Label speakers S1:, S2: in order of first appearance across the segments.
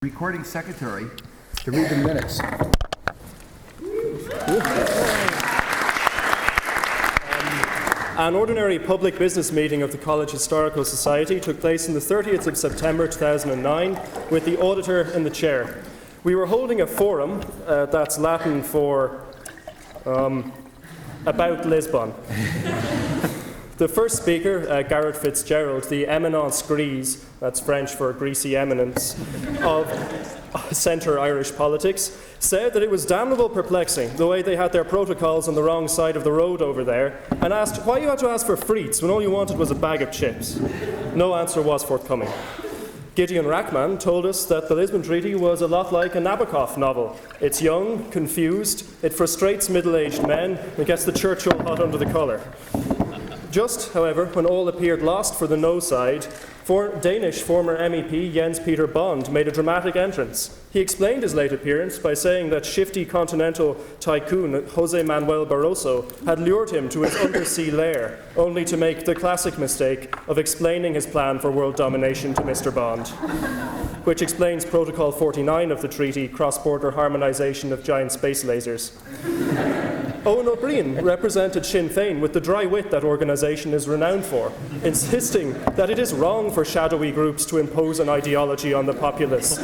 S1: Recording secretary to read the minutes.
S2: An ordinary public business meeting of the College Historical Society took place on the 30th of September 2009 with the auditor in the chair. We were holding a forum, that's Latin for about Lisbon. The first speaker, Garrett Fitzgerald, the eminence grise, that's French for greasy eminence, of centre Irish politics, said that it was damnable perplexing the way they had their protocols on the wrong side of the road over there, and asked why you had to ask for frites when all you wanted was a bag of chips. No answer was forthcoming. Gideon Rachman told us that the Lisbon Treaty was a lot like a Nabokov novel. It's young, confused, it frustrates middle-aged men, and gets the Churchill hot under the collar. Just, however, when all appeared lost for the no side, Danish former MEP Jens Peter Bond made a dramatic entrance. He explained his late appearance by saying that shifty continental tycoon José Manuel Barroso had lured him to his undersea lair, only to make the classic mistake of explaining his plan for world domination to Mr. Bond, which explains Protocol 49 of the treaty, cross-border harmonisation of giant space lasers. Owen O'Brien represented Sinn Féin with the dry wit that organisation is renowned for, insisting that it is wrong for shadowy groups to impose an ideology on the populace,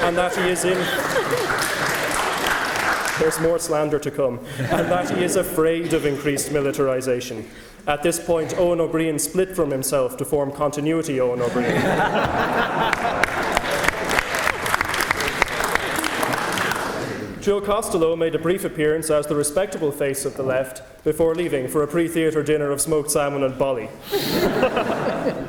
S2: and that he is in... There's more slander to come, and that he is afraid of increased militarisation. At this point, Owen O'Brien split from himself to form Continuity Owen O'Brien. Joe Costello made a brief appearance as the respectable face of the left before leaving for a pre-theatre dinner of smoked salmon and bolly.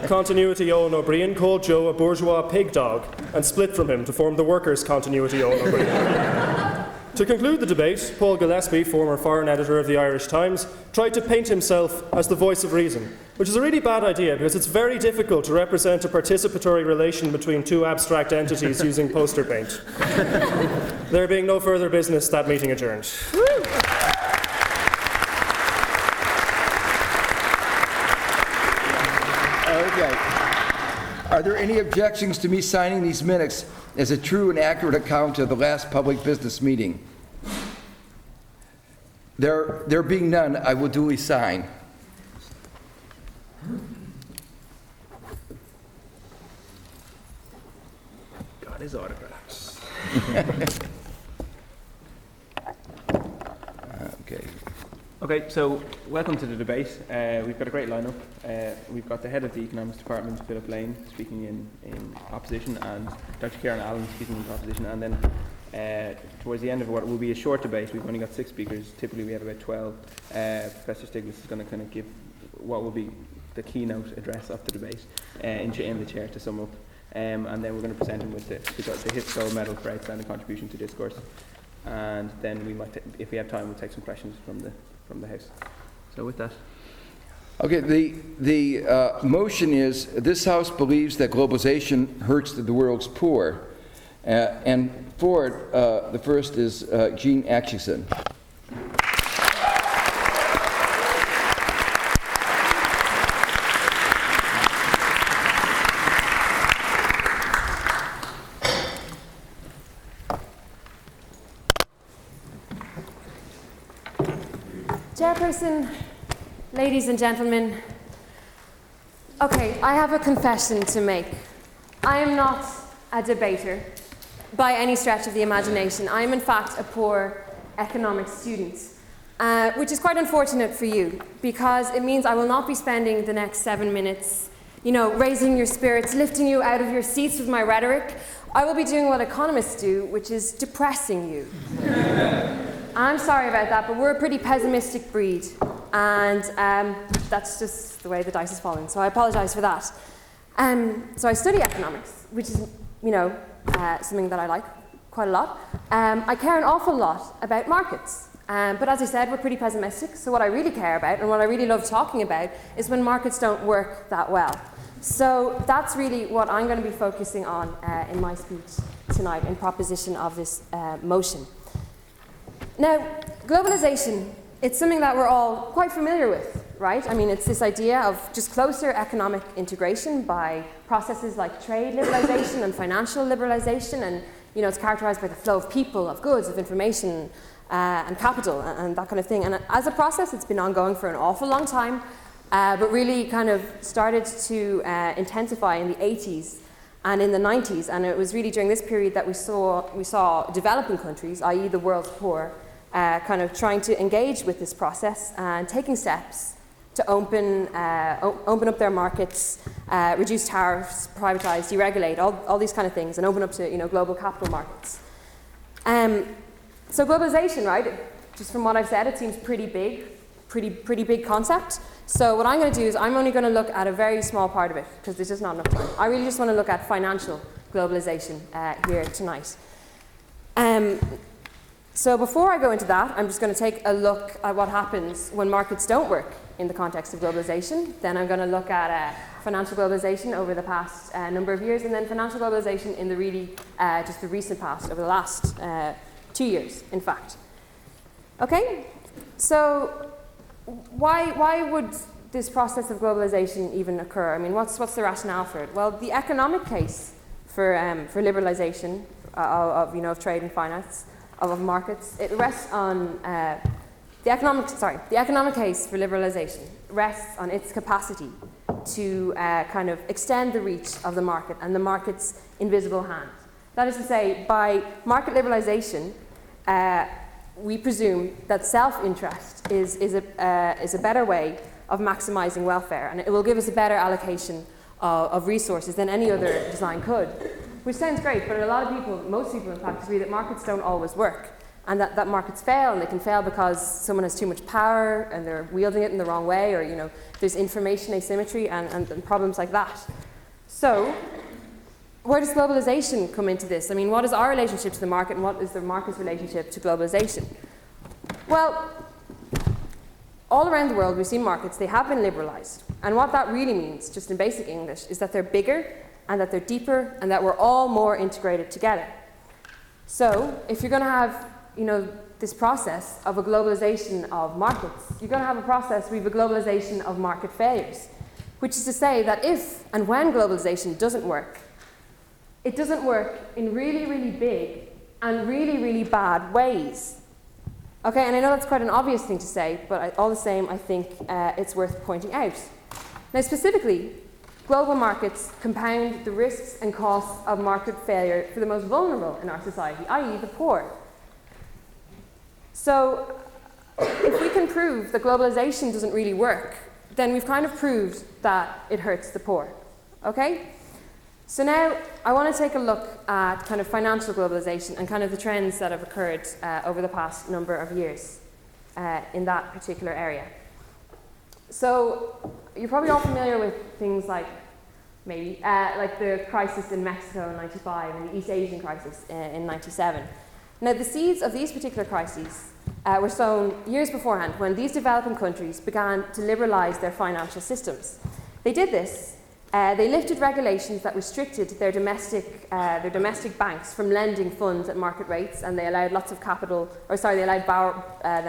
S2: Continuity Owen O'Brien called Joe a bourgeois pig dog and split from him to form the workers' Continuity Owen O'Brien. To conclude the debate, Paul Gillespie, former foreign editor of the Irish Times, tried to paint himself as the voice of reason, which is a really bad idea because it's very difficult to represent a participatory relation between two abstract entities using poster paint. There being no further business, that meeting adjourned.
S1: Okay. Are there any objections to me signing these minutes as a true and accurate account of the last public business meeting? There being none, I will duly sign.
S2: Got his autographs.
S3: Okay, so welcome to the debate. We've got a great lineup. We've got the head of the economics department, Philip Lane, speaking in opposition, and Dr. Kieran Allen speaking in opposition. And then towards the end of what will be a short debate, we've only got 6 speakers. Typically we have about 12. Professor Stiglitz is going to kind of give what will be the keynote address of the debate in the chair to sum up. And then we're going to present him with the Hist Gold Medal for outstanding contribution to discourse. And then we might, if we have time, we'll take some questions from the House. So with that.
S1: Okay, the motion is, this House believes that globalization hurts the world's poor. And for it, the first is Jean Atchison.
S4: Chairperson, ladies and gentlemen, okay, I have a confession to make. I am not a debater by any stretch of the imagination. I am in fact a poor economics student, which is quite unfortunate for you because it means I will not be spending the next 7 minutes, raising your spirits, lifting you out of your seats with my rhetoric. I will be doing what economists do, which is depressing you. I'm sorry about that, but we're a pretty pessimistic breed, and that's just the way the dice has fallen, so I apologise for that. So I study economics, which is, something that I like quite a lot. I care an awful lot about markets, but as I said, we're pretty pessimistic, so what I really care about, and what I really love talking about, is when markets don't work that well. So that's really what I'm going to be focusing on in my speech tonight in proposition of this motion. Now, globalisation, it's something that we're all quite familiar with. right? I mean, it's this idea of just closer economic integration by processes like trade liberalization and financial liberalization, and it's characterized by the flow of people, of goods, of information, and capital, and that kind of thing. And as a process, it's been ongoing for an awful long time, but really kind of started to intensify in the 80s and in the 90s. And it was really during this period that we saw developing countries, i.e. the world's poor, kind of trying to engage with this process and taking steps to open up their markets, reduce tariffs, privatize, deregulate, all these kind of things, and open up to global capital markets. So globalization, right? Just from what I've said, it seems pretty big, pretty big concept. So what I'm going to do is I'm only going to look at a very small part of it because there's just not enough time. I really just want to look at financial globalization here tonight. So before I go into that, I'm just going to take a look at what happens when markets don't work in the context of globalization. Then I'm going to look at financial globalization over the past number of years, and then financial globalization in the really just the recent past, over the last 2 years, in fact. Okay, so why would this process of globalization even occur? I mean, what's the rationale for it? Well, the economic case for liberalization of trade and finance, of markets, it rests on the economic case for liberalization rests on its capacity to kind of extend the reach of the market and the market's invisible hand. That is to say, by market liberalization, we presume that self-interest is a better way of maximizing welfare, and it will give us a better allocation of resources than any other design could. Which sounds great, but a lot of people, most people in fact, agree that markets don't always work, and that markets fail, and they can fail because someone has too much power and they're wielding it in the wrong way, or there's information asymmetry and problems like that. So where does globalization come into this? I mean, what is our relationship to the market, and what is the market's relationship to globalization? Well, all around the world we've seen markets, they have been liberalized. And what that really means, just in basic English, is that they're bigger and that they're deeper and that we're all more integrated together. So if you're going to have this process of a globalization of markets, you're going to have a process with a globalization of market failures, which is to say that if and when globalization doesn't work, it doesn't work in really, really big and really, really bad ways. Okay, and I know that's quite an obvious thing to say, but all the same, I think it's worth pointing out. Now, specifically, global markets compound the risks and costs of market failure for the most vulnerable in our society, i.e. the poor. So, if we can prove that globalization doesn't really work, then we've kind of proved that it hurts the poor. Okay? So now I want to take a look at kind of financial globalization and kind of the trends that have occurred over the past number of years in that particular area. So you're probably all familiar with things like like the crisis in Mexico in '95 and the East Asian crisis in '97. Now the seeds of these particular crises were sown years beforehand when these developing countries began to liberalize their financial systems. They did this. They lifted regulations that restricted their domestic banks from lending funds at market rates, and they allowed them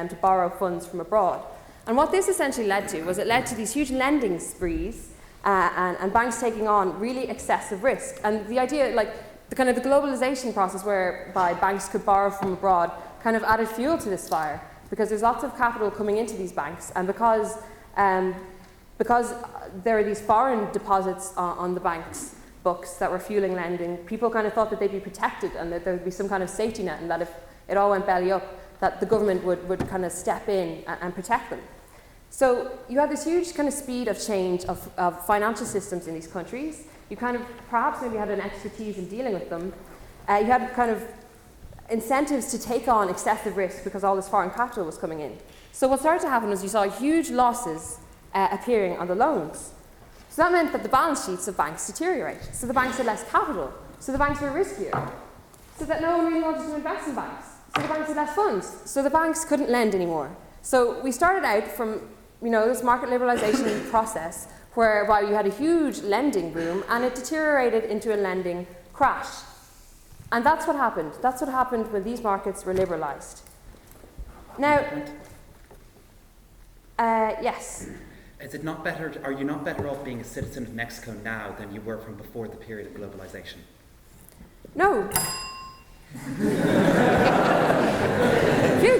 S4: to borrow funds from abroad. And what this essentially led to was it led to these huge lending sprees and banks taking on really excessive risk. And the idea, like the globalization process whereby banks could borrow from abroad, kind of added fuel to this fire because there's lots of capital coming into these banks, and because there are these foreign deposits on the bank's books that were fueling lending, people kind of thought that they'd be protected and that there would be some kind of safety net, and that if it all went belly up, that the government would kind of step in and protect them. So you had this huge kind of speed of change of financial systems in these countries. You kind of perhaps maybe had an expertise in dealing with them. You had kind of incentives to take on excessive risk because all this foreign capital was coming in. So what started to happen was you saw huge losses appearing on the loans. So that meant that the balance sheets of banks deteriorated. So the banks had less capital. So the banks were riskier. So that no one really wanted to invest in banks. So the banks had less funds. So the banks couldn't lend anymore. So we started out from this market liberalization process whereby you had a huge lending boom and it deteriorated into a lending crash. And that's what happened. That's what happened when these markets were liberalized. Now, yes.
S5: Is it not better? Are you not better off being a citizen of Mexico now than you were from before the period of globalization?
S4: No. Phew.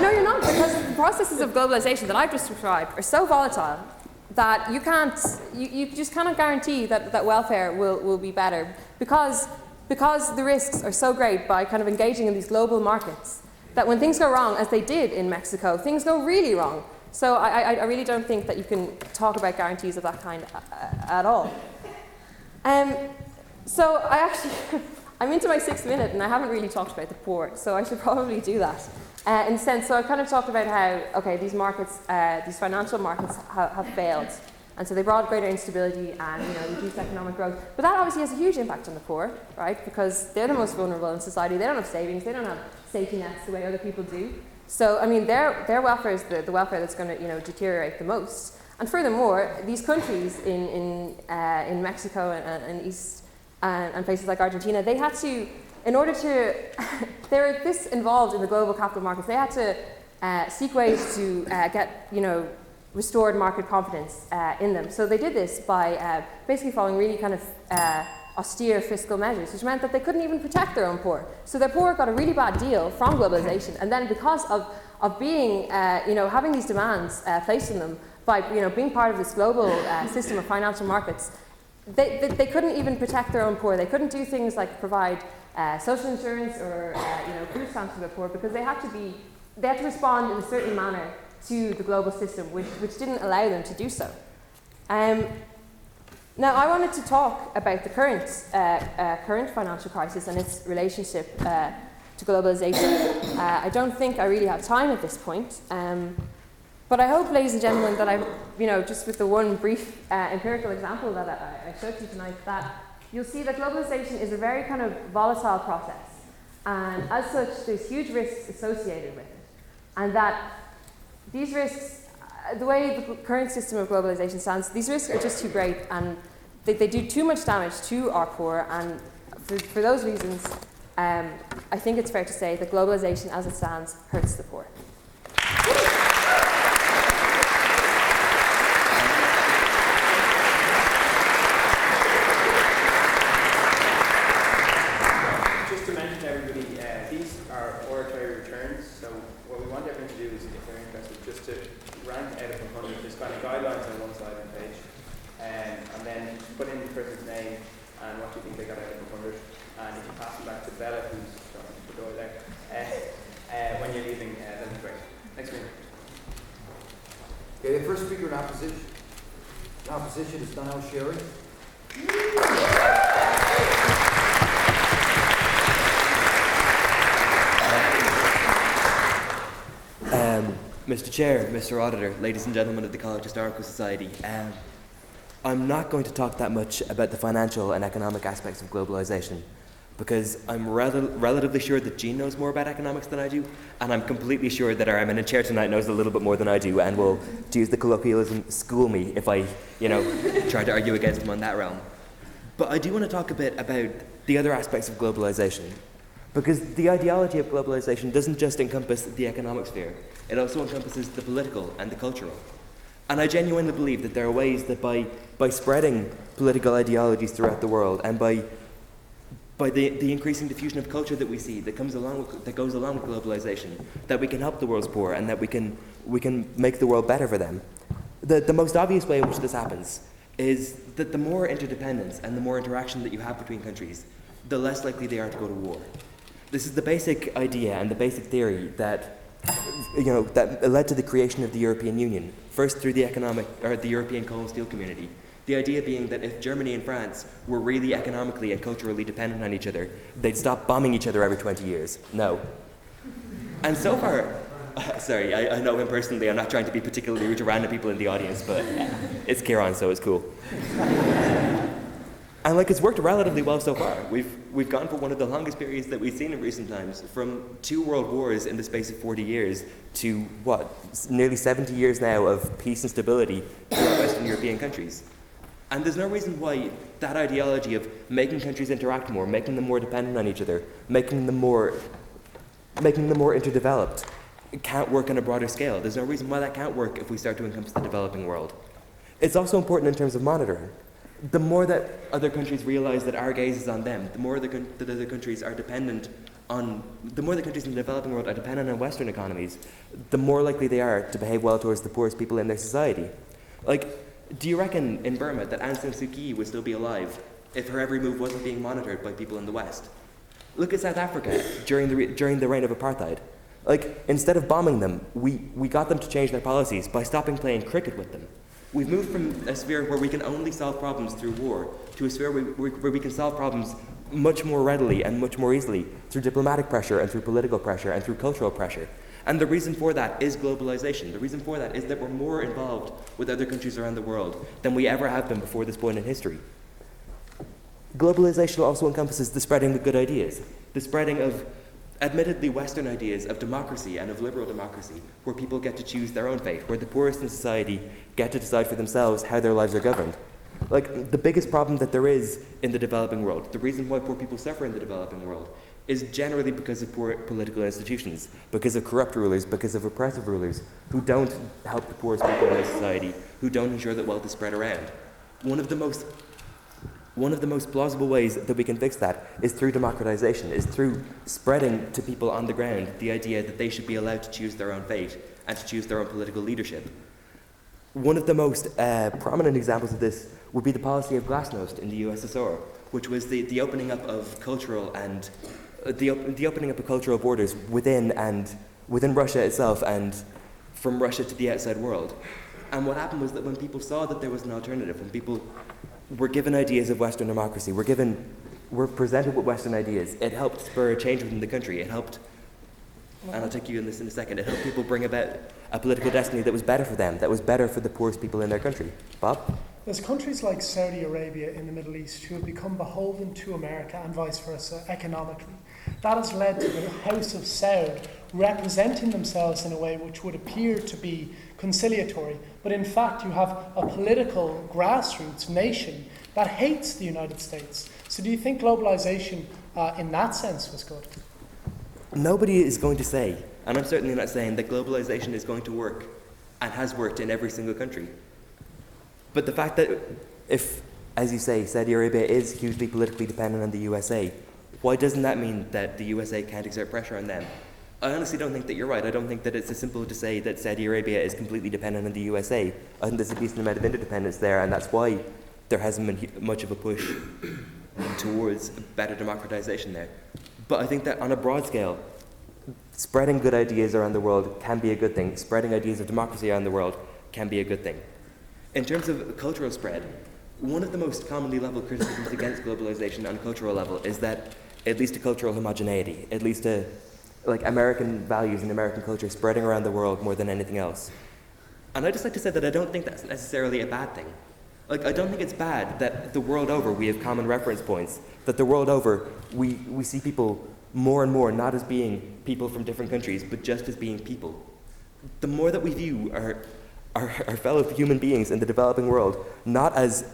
S4: No, you're not, because the processes of globalization that I've just described are so volatile that you just cannot guarantee that welfare will be better because the risks are so great by kind of engaging in these global markets that when things go wrong, as they did in Mexico, things go really wrong. So I really don't think that you can talk about guarantees of that kind at all. So I'm into my 6th minute and I haven't really talked about the poor, so I should probably do that. In a sense, so I kind of talked about how, okay, these markets, these financial markets have failed. And so they brought greater instability and reduced economic growth. But that obviously has a huge impact on the poor, right? Because they're the most vulnerable in society. They don't have savings. They don't have safety nets the way other people do. So, I mean, their welfare is the welfare that's going to deteriorate the most. And furthermore, these countries in Mexico and East and places like Argentina, they had to, in order to, they were this involved in the global capital markets, they had to seek ways to get, restored market confidence in them. So they did this by basically following really kind of austere fiscal measures, which meant that they couldn't even protect their own poor. So their poor got a really bad deal from globalization, and then because of being, having these demands placed on them by, being part of this global system of financial markets, they couldn't even protect their own poor. They couldn't do things like provide social insurance or, food stamps for their poor because they had to respond in a certain manner to the global system, which didn't allow them to do so. Now, I wanted to talk about the current financial crisis and its relationship to globalization. I don't think I really have time at this point, but I hope, ladies and gentlemen, that I've, just with the one brief empirical example that I showed you tonight, that you'll see that globalization is a very kind of volatile process, and as such, there's huge risks associated with it, and that these risks, the way the current system of globalization stands, these risks are just too great, and they do too much damage to our poor, and for those reasons, I think it's fair to say that globalization as it stands hurts the poor.
S3: Just to mention to everybody, these are oratory returns, so what we want everyone to do is, if they're interested, just to rank out of 100. There's kind of guidelines on one side of the page, and then put in the person's name and what you think they got out of 100. And if you pass them back to Bella, who's going to the door there, when you're leaving, that'd be great. Thanks, William.
S1: Okay, the first speaker in opposition. In opposition is Donald Sherry.
S6: Mr. Chair, Mr. Auditor, ladies and gentlemen of the College Historical Society, I'm not going to talk that much about the financial and economic aspects of globalization because I'm relatively sure that Jean knows more about economics than I do, and I'm completely sure that our eminent chair tonight knows a little bit more than I do and will, to use the colloquialism, school me if I, try to argue against him on that realm. But I do want to talk a bit about the other aspects of globalization, because the ideology of globalization doesn't just encompass the economic sphere, it also encompasses the political and the cultural. And I genuinely believe that there are ways that by spreading political ideologies throughout the world and by the increasing diffusion of culture that we see that goes along with globalization, that we can help the world's poor and that we can make the world better for them. The most obvious way in which this happens is that the more interdependence and the more interaction that you have between countries, the less likely they are to go to war. This is the basic idea and the basic theory that led to the creation of the European Union, first through the European Coal and Steel Community. The idea being that if Germany and France were really economically and culturally dependent on each other, they'd stop bombing each other every 20 years. No. And so far, sorry, I know him personally, I'm not trying to be particularly rude to random people in the audience, but it's Kieran, so it's cool. And it's worked relatively well so far. We've gone for one of the longest periods that we've seen in recent times, from 2 world wars in the space of 40 years to, nearly 70 years now of peace and stability throughout Western European countries. And there's no reason why that ideology of making countries interact more, making them more dependent on each other, making them more interdeveloped, can't work on a broader scale. There's no reason why that can't work if we start to encompass the developing world. It's also important in terms of monitoring. The more that other countries realize that our gaze is on them, the more that other countries are dependent on, the more the countries in the developing world are dependent on Western economies, the more likely they are to behave well towards the poorest people in their society. Like, do you reckon in Burma that Aung San Suu Kyi would still be alive if her every move wasn't being monitored by people in the West? Look at South Africa during the reign of apartheid. Like, instead of bombing them, we got them to change their policies by stopping playing cricket with them. We've moved from a sphere where we can only solve problems through war to a sphere where we can solve problems much more readily and much more easily through diplomatic pressure and through political pressure and through cultural pressure. And the reason for that is globalization. The reason for that is that we're more involved with other countries around the world than we ever have been before this point in history. Globalization also encompasses the spreading of good ideas, the spreading of admittedly Western ideas of democracy and of liberal democracy, where people get to choose their own fate, where the poorest in society get to decide for themselves how their lives are governed. Like, the biggest problem that there is in the developing world, the reason why poor people suffer in the developing world, is generally because of poor political institutions, because of corrupt rulers, because of oppressive rulers, who don't help the poorest people in their society, who don't ensure that wealth is spread around. One of the most plausible ways that we can fix that is through democratization, is through spreading to people on the ground the idea that they should be allowed to choose their own fate and to choose their own political leadership. One of the most prominent examples of this would be the policy of glasnost in the USSR, which was the opening up of cultural and the opening up of cultural borders within Russia itself and from Russia to the outside world. And what happened was that when people saw that there was an alternative, when people were given ideas of Western democracy, were presented with Western ideas, it helped spur a change within the country. It helped, and I'll take you in this in a second, it helped people bring about a political destiny that was better for them, that was better for the poorest people in their country. Bob?
S7: There's countries like Saudi Arabia in the Middle East who have become beholden to America and vice versa economically. That has led to the House of Saud representing themselves in a way which would appear to be conciliatory, but in fact you have a political grassroots nation that hates the United States. So do you think globalization in that sense was good?
S6: Nobody is going to say, and I'm certainly not saying, that globalization is going to work and has worked in every single country. But the fact that if, as you say, Saudi Arabia is hugely politically dependent on the USA, why doesn't that mean that the USA can't exert pressure on them? I honestly don't think that you're right. I don't think that it's as simple to say that Saudi Arabia is completely dependent on the USA. I think there's a decent amount of interdependence there, and that's why there hasn't been much of a push towards better democratization there. But I think that on a broad scale, spreading good ideas around the world can be a good thing. Spreading ideas of democracy around the world can be a good thing. In terms of cultural spread, one of the most commonly leveled criticisms against globalization on a cultural level is that it leads to cultural homogeneity. It leads to American values and American culture spreading around the world more than anything else. And I'd just like to say that I don't think that's necessarily a bad thing. I don't think it's bad that the world over we have common reference points, that the world over we see people more and more not as being people from different countries, but just as being people. The more that we view our fellow human beings in the developing world, not as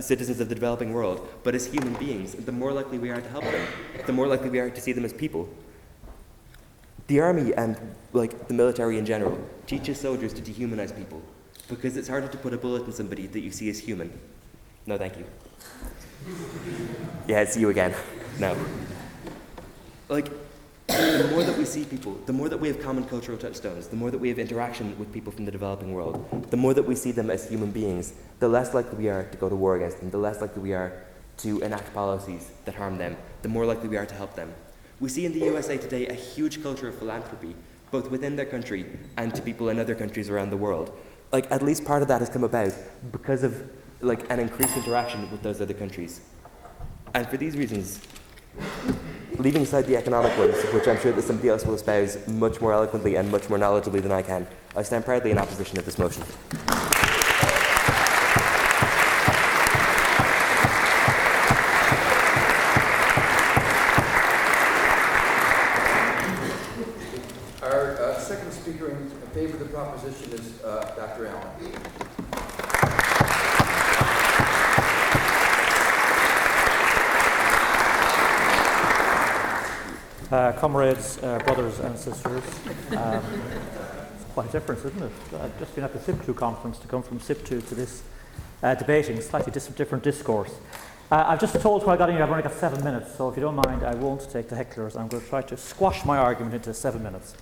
S6: citizens of the developing world, but as human beings, the more likely we are to help them, the more likely we are to see them as people. The army and the military in general teaches soldiers to dehumanize people because it's harder to put a bullet in somebody that you see as human. No, thank you. Yeah, it's you again. No. The more that we see people, the more that we have common cultural touchstones, the more that we have interaction with people from the developing world, the more that we see them as human beings, the less likely we are to go to war against them, the less likely we are to enact policies that harm them, the more likely we are to help them. We see in the USA today a huge culture of philanthropy, both within their country and to people in other countries around the world. At least part of that has come about because of an increased interaction with those other countries. And for these reasons, leaving aside the economic ones, which I'm sure that somebody else will espouse much more eloquently and much more knowledgeably than I can, I stand proudly in opposition to this motion.
S1: Our second speaker in favor of the proposition is Dr. Allen.
S8: Comrades, brothers and sisters, it's quite a difference, isn't it? I've just been at the SIP2 conference to come from SIP2 to this debating, slightly different discourse. I've just told when I got in here I've only got 7 minutes, so if you don't mind, I won't take the hecklers. I'm going to try to squash my argument into 7 minutes.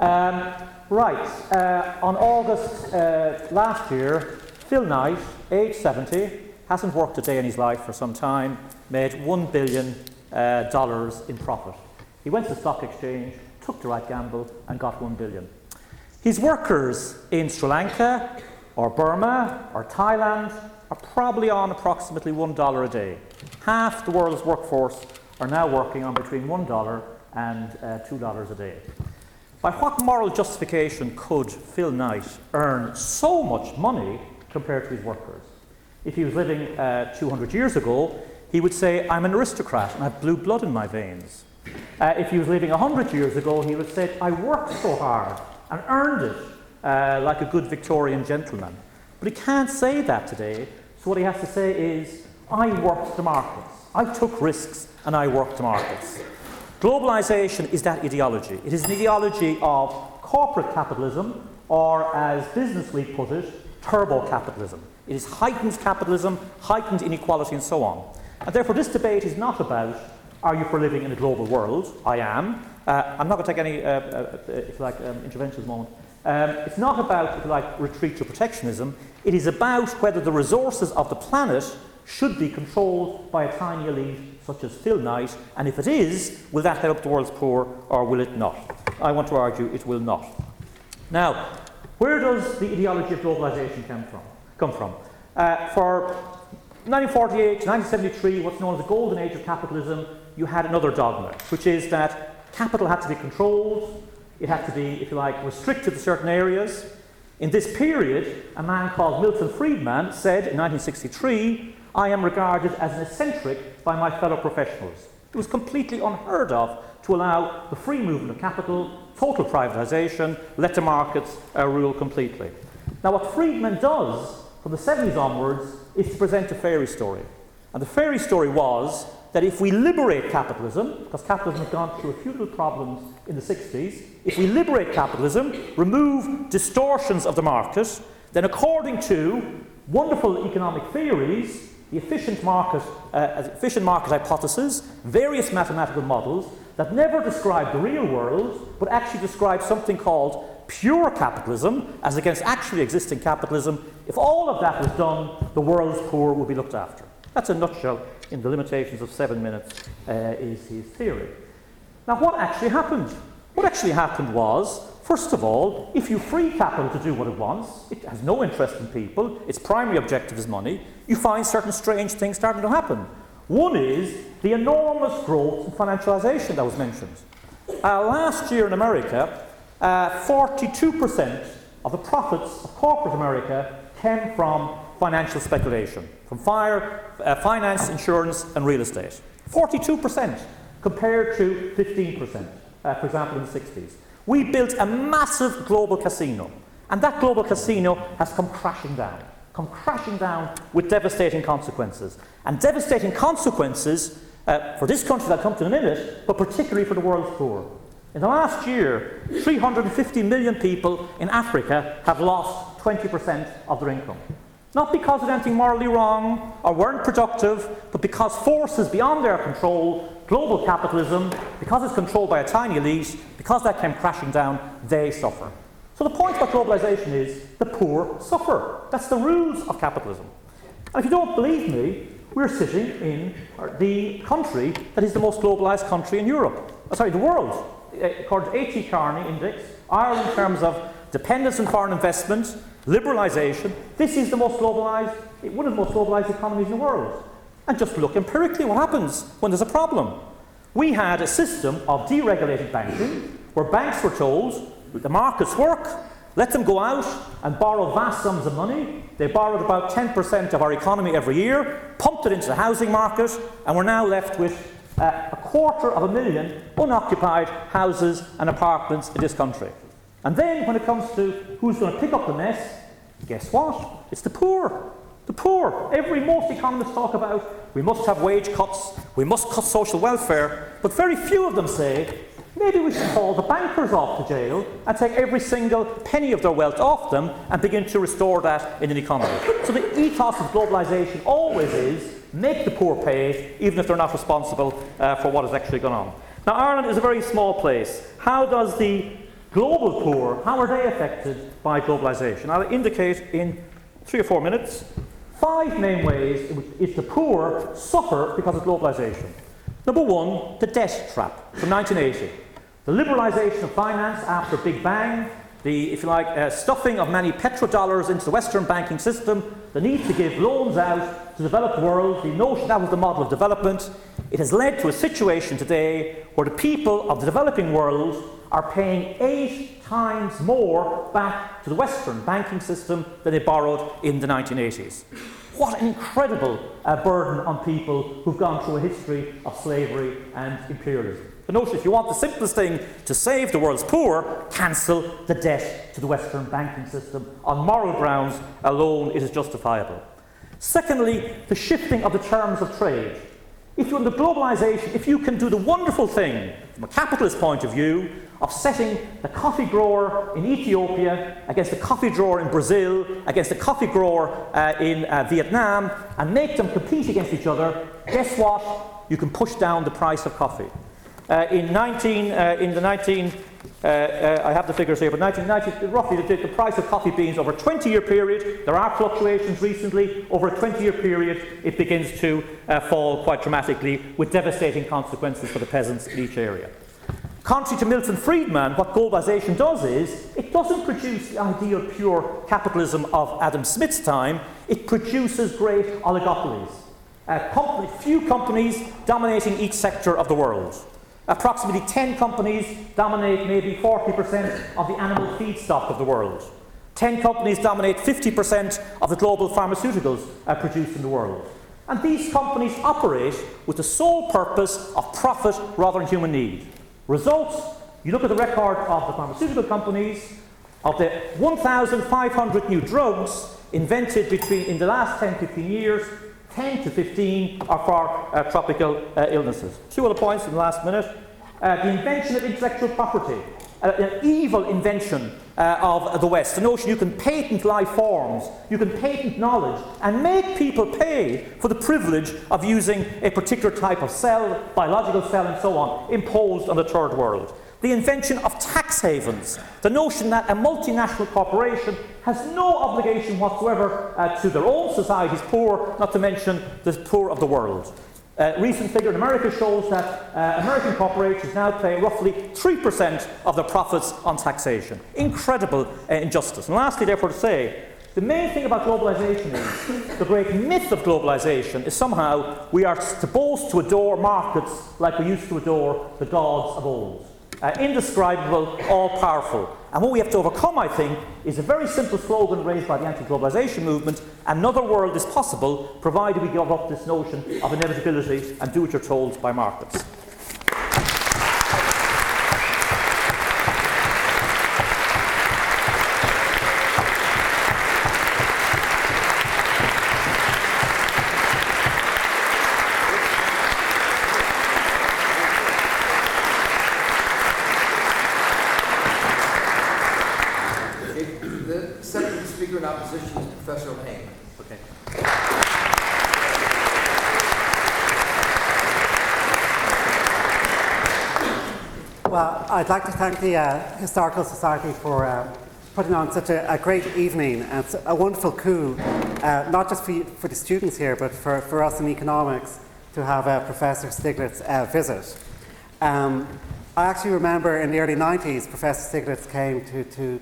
S8: On August last year, Phil Knight, age 70, hasn't worked a day in his life for some time, made $1 billion in profit. He went to the stock exchange, took the right gamble, and got $1 billion. His workers in Sri Lanka, or Burma, or Thailand are probably on approximately $1 a day. Half the world's workforce are now working on between $1 and $2 a day. By what moral justification could Phil Knight earn so much money compared to his workers? If he was living 200 years ago, he would say, I'm an aristocrat and I have blue blood in my veins. If he was living 100 years ago, he would say, I worked so hard and earned it like a good Victorian gentleman. But he can't say that today, so what he has to say is, I worked the markets. I took risks and I worked the markets. Globalisation is that ideology. It is an ideology of corporate capitalism, or as Business Week put it, turbo capitalism. It is heightened capitalism, heightened inequality, and so on. And therefore, this debate is not about, are you for living in a global world? I am. I'm not going to take any, if you like, intervention at the moment. It's not about, if you like, retreat to protectionism. It is about whether the resources of the planet should be controlled by a tiny elite such as Phil Knight, and if it is, will that help the world's poor or will it not? I want to argue it will not. Now, where does the ideology of globalisation come from? For 1948 to 1973, what's known as the golden age of capitalism, you had another dogma, which is that capital had to be controlled, it had to be, if you like, restricted to certain areas. In this period, a man called Milton Friedman said in 1963, I am regarded as an eccentric by my fellow professionals. It was completely unheard of to allow the free movement of capital, total privatisation, let the markets rule completely. Now what Friedman does from the 70s onwards is to present a fairy story. And the fairy story was that if we liberate capitalism, because capitalism has gone through a few little problems in the 60s, if we liberate capitalism, remove distortions of the market, then according to wonderful economic theories, the efficient market hypothesis, various mathematical models that never describe the real world, but actually describe something called pure capitalism as against actually existing capitalism. If all of that was done, the world's poor would be looked after. That's a nutshell, in the limitations of 7 minutes, is his theory. Now, what actually happened? What actually happened was, first of all, if you free capital to do what it wants, it has no interest in people, its primary objective is money, you find certain strange things starting to happen. One is the enormous growth in financialisation that was mentioned. Last year in America, 42% of the profits of corporate America came from financial speculation, from finance, insurance and real estate. 42% compared to 15%, for example, in the 60s. We built a massive global casino, and that global casino has come crashing down with devastating consequences. And devastating consequences for this country that I'll come to in a minute, but particularly for the world's poor. In the last year, 350 million people in Africa have lost 20% of their income. Not because of anything morally wrong or weren't productive, but because forces beyond their control, global capitalism, because it's controlled by a tiny elite, because that came crashing down, they suffer. So the point about globalisation is the poor suffer. That's the rules of capitalism. And if you don't believe me, we're sitting in the country that is the most globalised country in Europe. The world. According to H.E. Carney Index, Ireland in terms of dependence on foreign investment, liberalisation, this is the most globalised, one of the most globalised economies in the world. And just look empirically what happens when there's a problem. We had a system of deregulated banking where banks were told, the markets work, let them go out and borrow vast sums of money. They borrowed about 10% of our economy every year, pumped it into the housing market, and we're now left with 250,000 unoccupied houses and apartments in this country. And then when it comes to who's going to pick up the mess, guess what? It's the poor. The poor. Most economists talk about we must have wage cuts, we must cut social welfare, but very few of them say maybe we should haul the bankers off to jail and take every single penny of their wealth off them and begin to restore that in an economy. So the ethos of globalisation always is make the poor pay, even if they're not responsible for what has actually gone on. Now, Ireland is a very small place. How does the global poor, how are they affected by globalisation? I'll indicate in 3 or 4 minutes 5 main ways in which the poor suffer because of globalisation. Number 1, the debt trap from 1980. The liberalisation of finance after Big Bang, the, if you like, stuffing of many petrodollars into the Western banking system, the need to give loans out to the developed world, the notion that was the model of development. It has led to a situation today where the people of the developing world are paying 8 times more back to the Western banking system than they borrowed in the 1980s. What an incredible burden on people who've gone through a history of slavery and imperialism. The notion, if you want the simplest thing to save the world's poor, cancel the debt to the Western banking system. On moral grounds alone, it is justifiable. Secondly, the shifting of the terms of trade. If you're under globalisation, if you can do the wonderful thing, from a capitalist point of view, of setting the coffee grower in Ethiopia against the coffee grower in Brazil, against the coffee grower in Vietnam, and make them compete against each other, guess what? You can push down the price of coffee. I have the figures here, but 1990, roughly the price of coffee beans over a 20-year period, there are fluctuations recently, over a 20-year period it begins to fall quite dramatically with devastating consequences for the peasants in each area. Contrary to Milton Friedman, what globalisation does is, it doesn't produce the ideal pure capitalism of Adam Smith's time, it produces great oligopolies. Few companies dominating each sector of the world. Approximately 10 companies dominate maybe 40% of the animal feedstock of the world. 10 companies dominate 50% of the global pharmaceuticals produced in the world. And these companies operate with the sole purpose of profit rather than human need. Results, you look at the record of the pharmaceutical companies, of the 1,500 new drugs invented in the last 10-15 years, 10 to 15 are for tropical illnesses. 2 other points in the last minute. The invention of intellectual property, an evil invention of the West. The notion you can patent life forms, you can patent knowledge, and make people pay for the privilege of using a particular type of cell, biological cell and so on, imposed on the third world. The invention of tax havens, the notion that a multinational corporation has no obligation whatsoever to their own society's poor, not to mention the poor of the world. A recent figure in America shows that American corporations now pay roughly 3% of their profits on taxation. Incredible injustice. And lastly, therefore, to say, the main thing about globalisation is, the great myth of globalisation is somehow we are supposed to adore markets like we used to adore the gods of old. Indescribable, all-powerful. And what we have to overcome, I think, is a very simple slogan raised by the anti-globalisation movement: another world is possible, provided we give up this notion of inevitability and do what you're told by markets.
S1: The second speaker in opposition is Professor O'Hain.
S8: Okay.
S9: Well, I'd like to thank the Historical Society for putting on such a great evening. And it's a wonderful coup, not just for the students here, but for us in economics to have Professor Stiglitz visit. I actually remember in the early 90s, Professor Stiglitz came to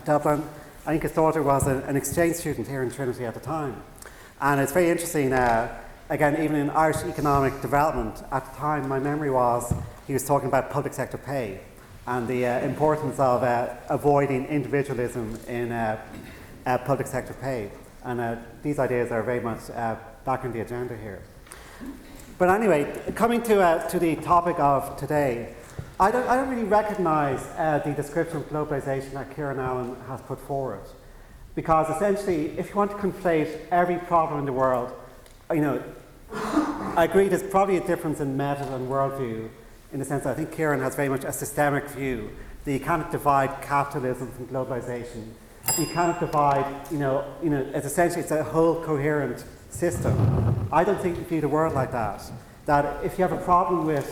S9: Dublin. I think his daughter was an exchange student here in Trinity at the time. And it's very interesting, again, even in Irish economic development, at the time my memory was he was talking about public sector pay and the importance of avoiding individualism in public sector pay. And these ideas are very much back on the agenda here. But anyway, coming to the topic of today, I don't really recognise the description of globalisation that Kieran Allen has put forward, Because essentially, if you want to conflate every problem in the world, I agree there's probably a difference in method and worldview, in the sense that I think Kieran has very much a systemic view that you cannot divide capitalism from globalization. You cannot divide, it's essentially it's a whole coherent system. I don't think you view the world like that. That if you have a problem with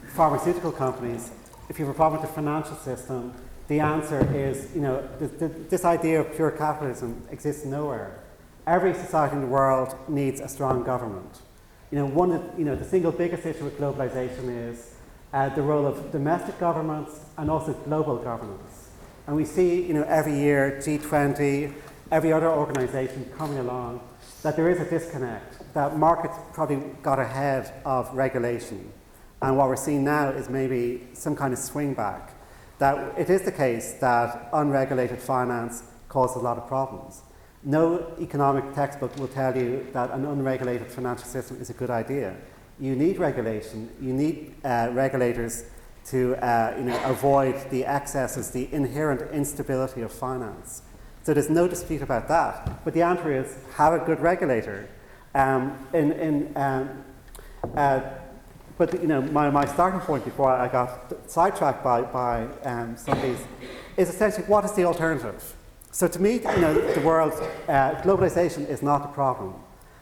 S9: pharmaceutical companies, if you have a problem with the financial system, the answer is, this idea of pure capitalism exists nowhere. Every society in the world needs a strong government. The single biggest issue with globalization is the role of domestic governments and also global governance. And we see, every year, G20, every other organization coming along, that there is a disconnect, that markets probably got ahead of regulation. And what we're seeing now is maybe some kind of swing back. That it is the case that unregulated finance causes a lot of problems. No economic textbook will tell you that an unregulated financial system is a good idea. You need regulation. You need regulators to avoid the excesses, the inherent instability of finance. So there's no dispute about that. But the answer is have a good regulator. But my starting point before I got sidetracked by some of these is essentially what is the alternative? So to me, the world, globalization is not the problem.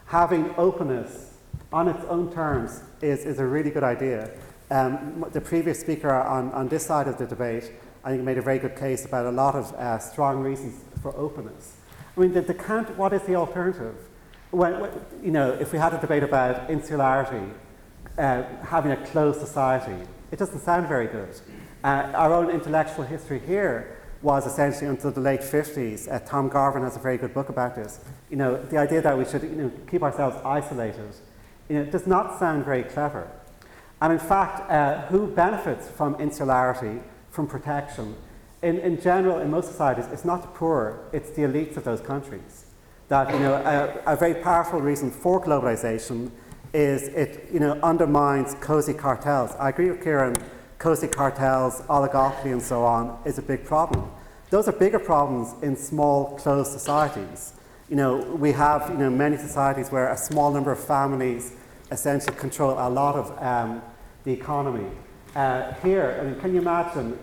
S9: Having openness on its own terms is a really good idea. The previous speaker on this side of the debate, I think, made a very good case about a lot of strong reasons for openness. I mean, what is the alternative? If we had a debate about insularity, having a closed society, it doesn't sound very good. Our own intellectual history here was essentially until the late 50s. Tom Garvin has a very good book about this. The idea that we should keep ourselves isolated, does not sound very clever. And in fact, who benefits from insularity, from protection? In general, in most societies, it's not the poor, it's the elites of those countries. That a very powerful reason for globalization is it undermines cozy cartels. I agree with Kieran, cozy cartels, oligopoly and so on is a big problem. Those are bigger problems in small, closed societies. We have many societies where a small number of families essentially control a lot of the economy. Here, I mean, can you imagine,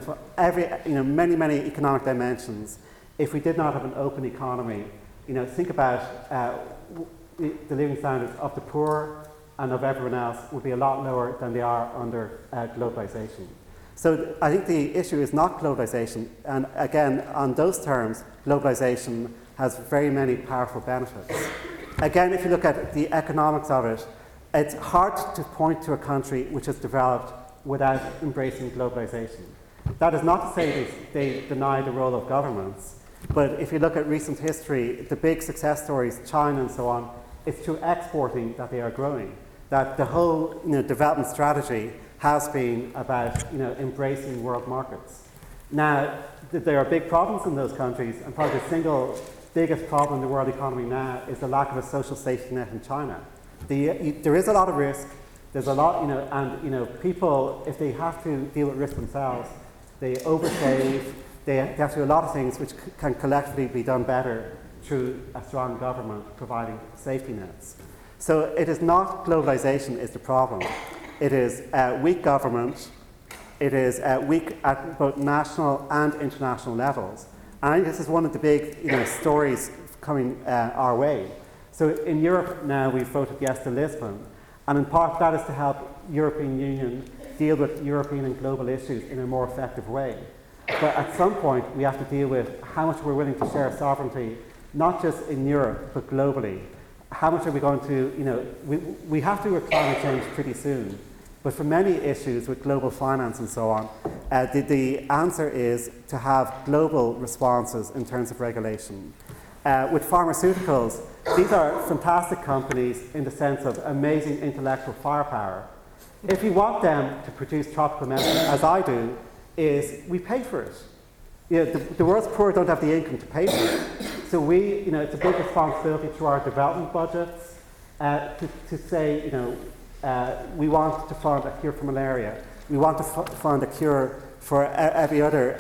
S9: for every, many economic dimensions, if we did not have an open economy, think about the living standards of the poor and of everyone else would be a lot lower than they are under globalization. So I think the issue is not globalization, and again, on those terms, globalization has very many powerful benefits. Again, if you look at the economics of it, it's hard to point to a country which has developed without embracing globalization. That is not to say they deny the role of governments, but if you look at recent history, the big success stories, China and so on, it's through exporting that they are growing. That the whole development strategy has been about embracing world markets. Now, there are big problems in those countries, and probably the single biggest problem in the world economy now is the lack of a social safety net in China. There is a lot of risk. There's a lot, and people, if they have to deal with risk themselves, they oversave. They have to do a lot of things which can collectively be done better through a strong government providing safety nets. So it is not globalization is the problem. It is weak government. It is weak at both national and international levels. And I think this is one of the big stories coming our way. So in Europe now we've voted yes to Lisbon, and in part that is to help European Union deal with European and global issues in a more effective way. But at some point we have to deal with how much we're willing to share sovereignty, not just in Europe but globally. How much are we going to, we have to do with climate change pretty soon. But for many issues with global finance and so on, the answer is to have global responses in terms of regulation. With pharmaceuticals, these are fantastic companies in the sense of amazing intellectual firepower. If you want them to produce tropical medicine, as I do, is we pay for it. The world's poor don't have the income to pay for it. So it's a big responsibility through our development budgets to say, we want to fund a cure for malaria. We want to fund a cure for every other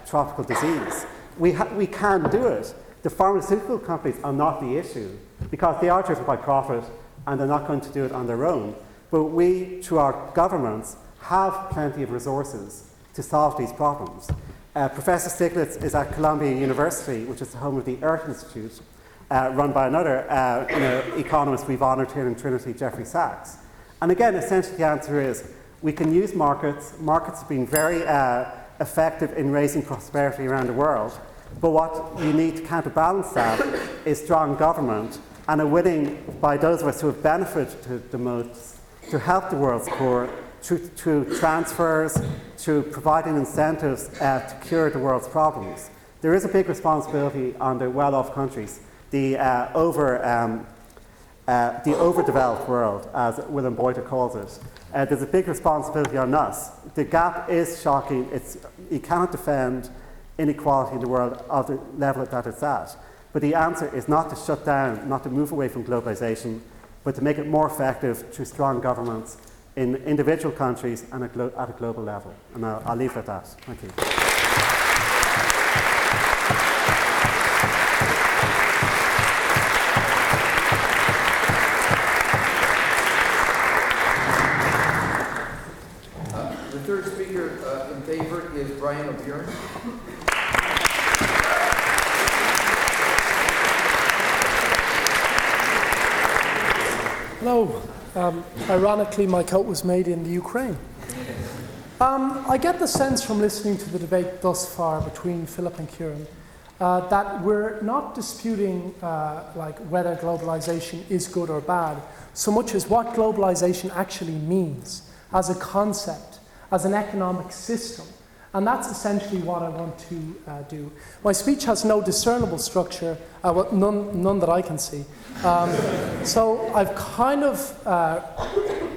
S9: tropical disease. We can do it. The pharmaceutical companies are not the issue because they are driven by profit and they're not going to do it on their own. But we, through our governments, have plenty of resources to solve these problems. Professor Stiglitz is at Columbia University, which is the home of the Earth Institute, run by another economist we've honoured here in Trinity, Jeffrey Sachs. And again, essentially the answer is we can use markets. Markets have been very effective in raising prosperity around the world. But what you need to counterbalance that is strong government and a willing by those of us who have benefited the most to help the world's poor through transfers, through providing incentives to cure the world's problems. There is a big responsibility on the well-off countries, the overdeveloped world, as Willem Boyter calls it. There's a big responsibility on us. The gap is shocking. You cannot defend inequality in the world of the level that it's at. But the answer is not to shut down, not to move away from globalization, but to make it more effective through strong governments in individual countries and at a global level. And I'll leave it at that. Thank you.
S1: The third speaker in favor is Brian O'Byrne.
S7: Hello. Ironically, my coat was made in the Ukraine. I get the sense from listening to the debate thus far between Philip and Kieran that we're not disputing like whether globalization is good or bad, so much as what globalization actually means as a concept, as an economic system. And that's essentially what I want to do. My speech has no discernible structure, well, none that I can see. So I've kind of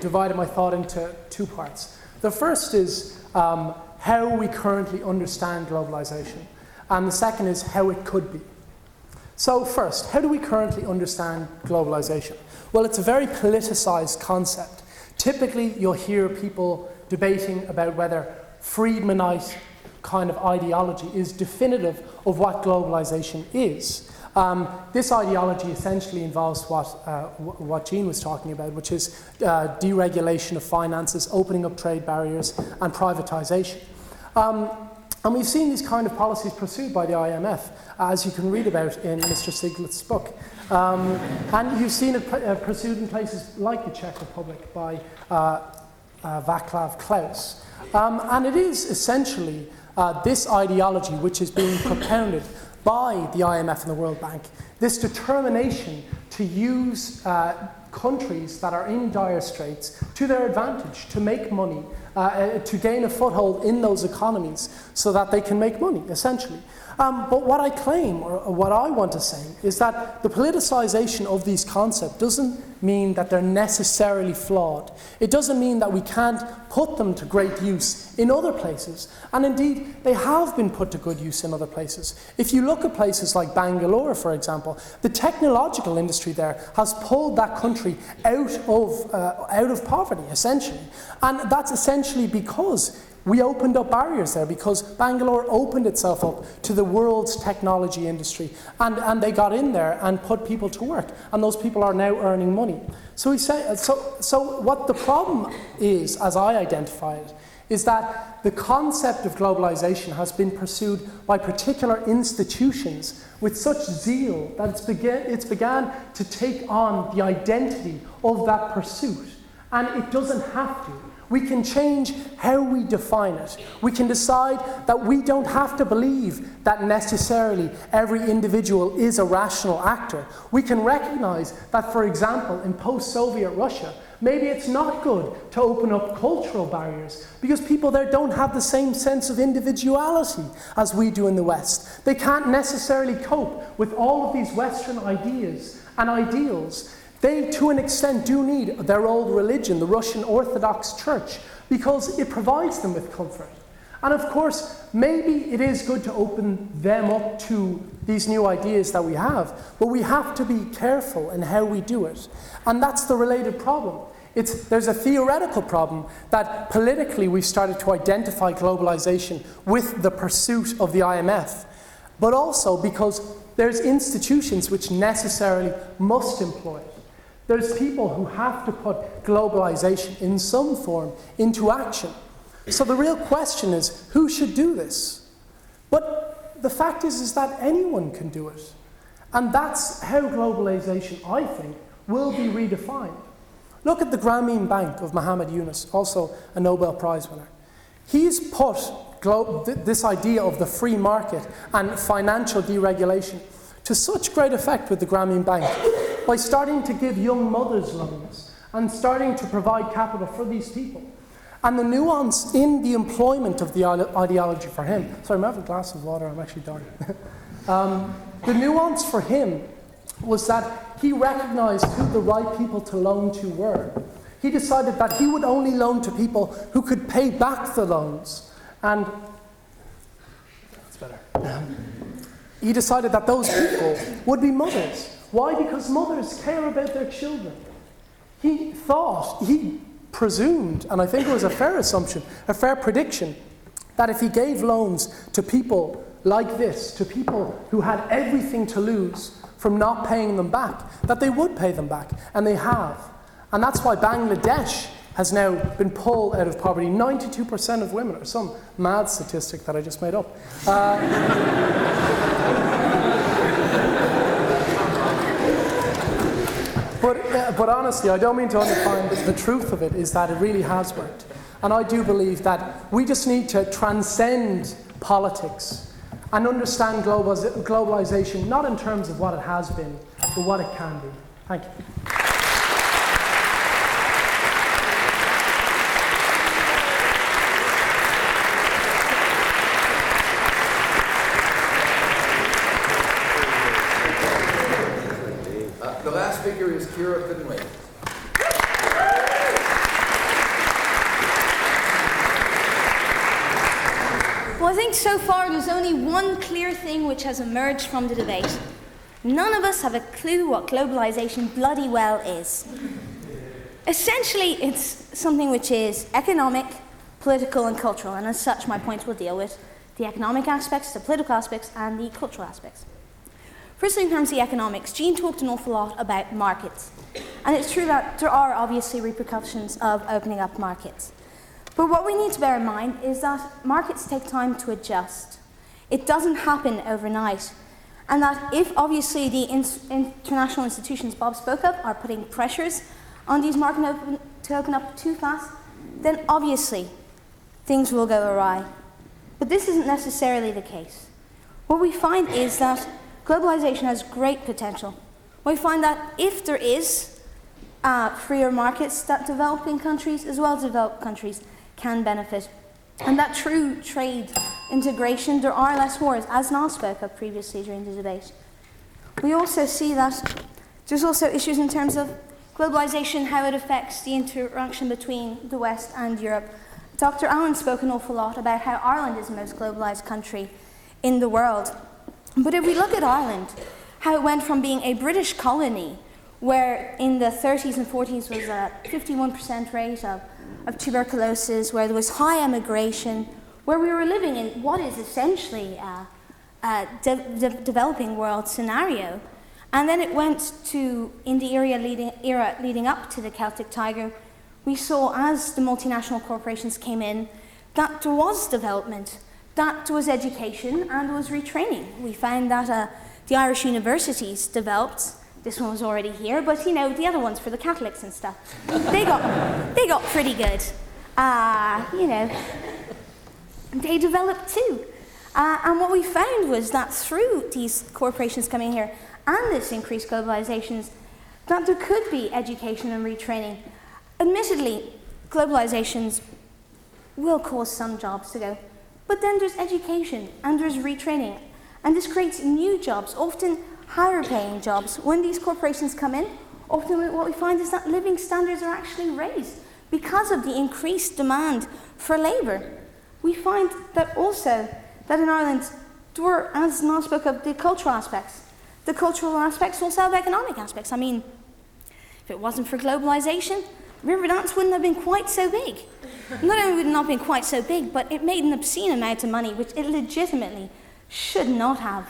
S7: divided my thought into two parts. The first is how we currently understand globalization. And the second is how it could be. So first, how do we currently understand globalization? Well, it's a very politicized concept. Typically, you'll hear people debating about whether Friedmanite kind of ideology is definitive of what globalization is. This ideology essentially involves what Jean was talking about, which is deregulation of finances, opening up trade barriers, and privatization. And we've seen these kind of policies pursued by the IMF, as you can read about in Mr. Stiglitz's book. And you've seen it pursued in places like the Czech Republic by Václav Klaus. And it is essentially this ideology which is being propounded by the IMF and the World Bank, this determination to use countries that are in dire straits to their advantage, to make money, to gain a foothold in those economies so that they can make money, essentially. But what I claim, or what I want to say, is that the politicization of these concepts doesn't mean that they're necessarily flawed. It doesn't mean that we can't put them to great use in other places. And indeed, they have been put to good use in other places. If you look at places like Bangalore, for example, the technological industry there has pulled that country out of poverty, essentially. And that's essentially because we opened up barriers there, because Bangalore opened itself up to the world's technology industry, and they got in there and put people to work, and those people are now earning money. So we say, so what the problem is, as I identify it, is that the concept of globalization has been pursued by particular institutions with such zeal that it's began to take on the identity of that pursuit, and it doesn't have to. We can change how we define it. We can decide that we don't have to believe that necessarily every individual is a rational actor. We can recognize that, for example, in post-Soviet Russia, maybe it's not good to open up cultural barriers because people there don't have the same sense of individuality as we do in the West. They can't necessarily cope with all of these Western ideas and ideals. They, to an extent, do need their old religion, the Russian Orthodox Church, because it provides them with comfort. And of course, maybe it is good to open them up to these new ideas that we have, but we have to be careful in how we do it. And that's the related problem. There's a theoretical problem that politically we've started to identify globalization with the pursuit of the IMF. but also because there's institutions which necessarily must employ it. There's people who have to put globalization in some form into action. So the real question is, who should do this? But the fact is that anyone can do it. And that's how globalization, I think, will be redefined. Look at the Grameen Bank of Muhammad Yunus, also a Nobel Prize winner. He's put this idea of the free market and financial deregulation to such great effect with the Grameen Bank by starting to give young mothers loans and starting to provide capital for these people. And the nuance in the employment of the ideology for him, sorry, I'm having a glass of water, I'm actually dying. The nuance for him was that he recognized who the right people to loan to were. He decided that he would only loan to people who could pay back the loans. And that's better. He decided that those people would be mothers. Why? Because mothers care about their children. He presumed, and I think it was a fair assumption, a fair prediction, that if he gave loans to people like this, to people who had everything to lose from not paying them back, that they would pay them back, and they have. And that's why Bangladesh has now been pulled out of poverty. 92% of women, or some mad statistic that I just made up. But honestly, I don't mean to undermine the truth of it, is that it really has worked. And I do believe that we just need to transcend politics and understand globalization, not in terms of what it has been, but what it can be. Thank you.
S1: The last speaker is Kira Finlay.
S10: Well, I think so far there's only one clear thing which has emerged from the debate. None of us have a clue what globalization bloody well is. Essentially, it's something which is economic, political, and cultural, and as such, my points will deal with the economic aspects, the political aspects, and the cultural aspects. Firstly, in terms of the economics, Jean talked an awful lot about markets. And it's true that there are obviously repercussions of opening up markets. But what we need to bear in mind is that markets take time to adjust. It doesn't happen overnight. And that if obviously the international institutions Bob spoke of are putting pressures on these markets to open up too fast, then obviously things will go awry. But this isn't necessarily the case. What we find is that globalization has great potential. We find that if there is freer markets, that developing countries as well as developed countries can benefit. And that true trade integration, there are less wars, as Niall spoke of previously during the debate. We also see that there's also issues in terms of globalization, how it affects the interaction between the West and Europe. Dr. Allen spoke an awful lot about how Ireland is the most globalized country in the world. But if we look at Ireland, how it went from being a British colony, where in the 30s and 40s was a 51% rate of tuberculosis, where there was high emigration, where we were living in what is essentially a developing world scenario. And then it went to, in the era leading up to the Celtic Tiger, we saw as the multinational corporations came in, that there was development, that there was education and there was retraining. We found that the Irish universities developed. This one was already here, but you know, the other ones for the Catholics and stuff, they got pretty good. You know, they developed too. And what we found was that through these corporations coming here and this increased globalization, that there could be education and retraining. Admittedly, globalizations will cause some jobs to go, but then there's education and there's retraining, and this creates new jobs, often higher paying jobs. When these corporations come in, often what we find is that living standards are actually raised because of the increased demand for labour. We find that also that in Ireland, there were, as Niall spoke of, the cultural aspects. The cultural aspects also have economic aspects. I mean, if it wasn't for globalisation, river dance wouldn't have been quite so big. Not only would it not have been quite so big, but it made an obscene amount of money, which it legitimately should not have,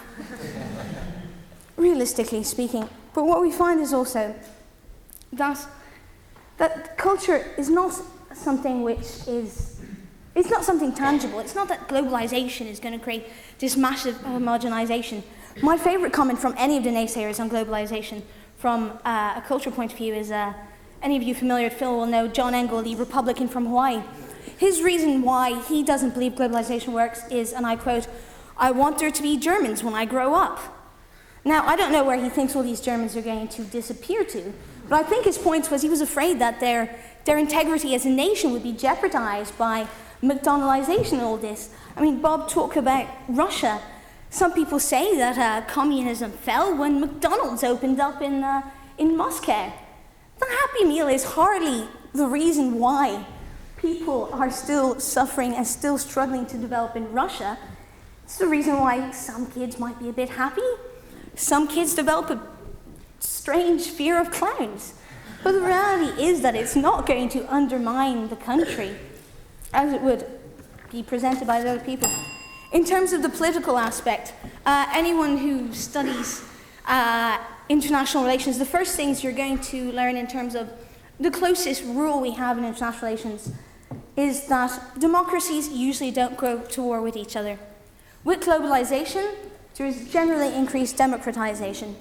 S10: realistically speaking. But what we find is also that culture is not something it's not something tangible. It's not that globalization is going to create this massive homogenization. My favorite comment from any of the naysayers on globalization from a cultural point of view is, any of you familiar with Phil will know John Engel, the Republican from Hawaii. His reason why he doesn't believe globalization works is, and I quote, "I want there to be Germans when I grow up." Now, I don't know where he thinks all these Germans are going to disappear to, but I think his point was he was afraid that their integrity as a nation would be jeopardized by McDonaldization and all this. I mean, Bob talked about Russia. Some people say that communism fell when McDonald's opened up in Moscow. The Happy Meal is hardly the reason why people are still suffering and still struggling to develop in Russia. It's the reason why some kids might be a bit happy. Some kids develop a strange fear of clowns. But the reality is that it's not going to undermine the country as it would be presented by other people. In terms of the political aspect, anyone who studies international relations, the first things you're going to learn in terms of the closest rule we have in international relations is that democracies usually don't go to war with each other. With globalization, there is generally increased democratization.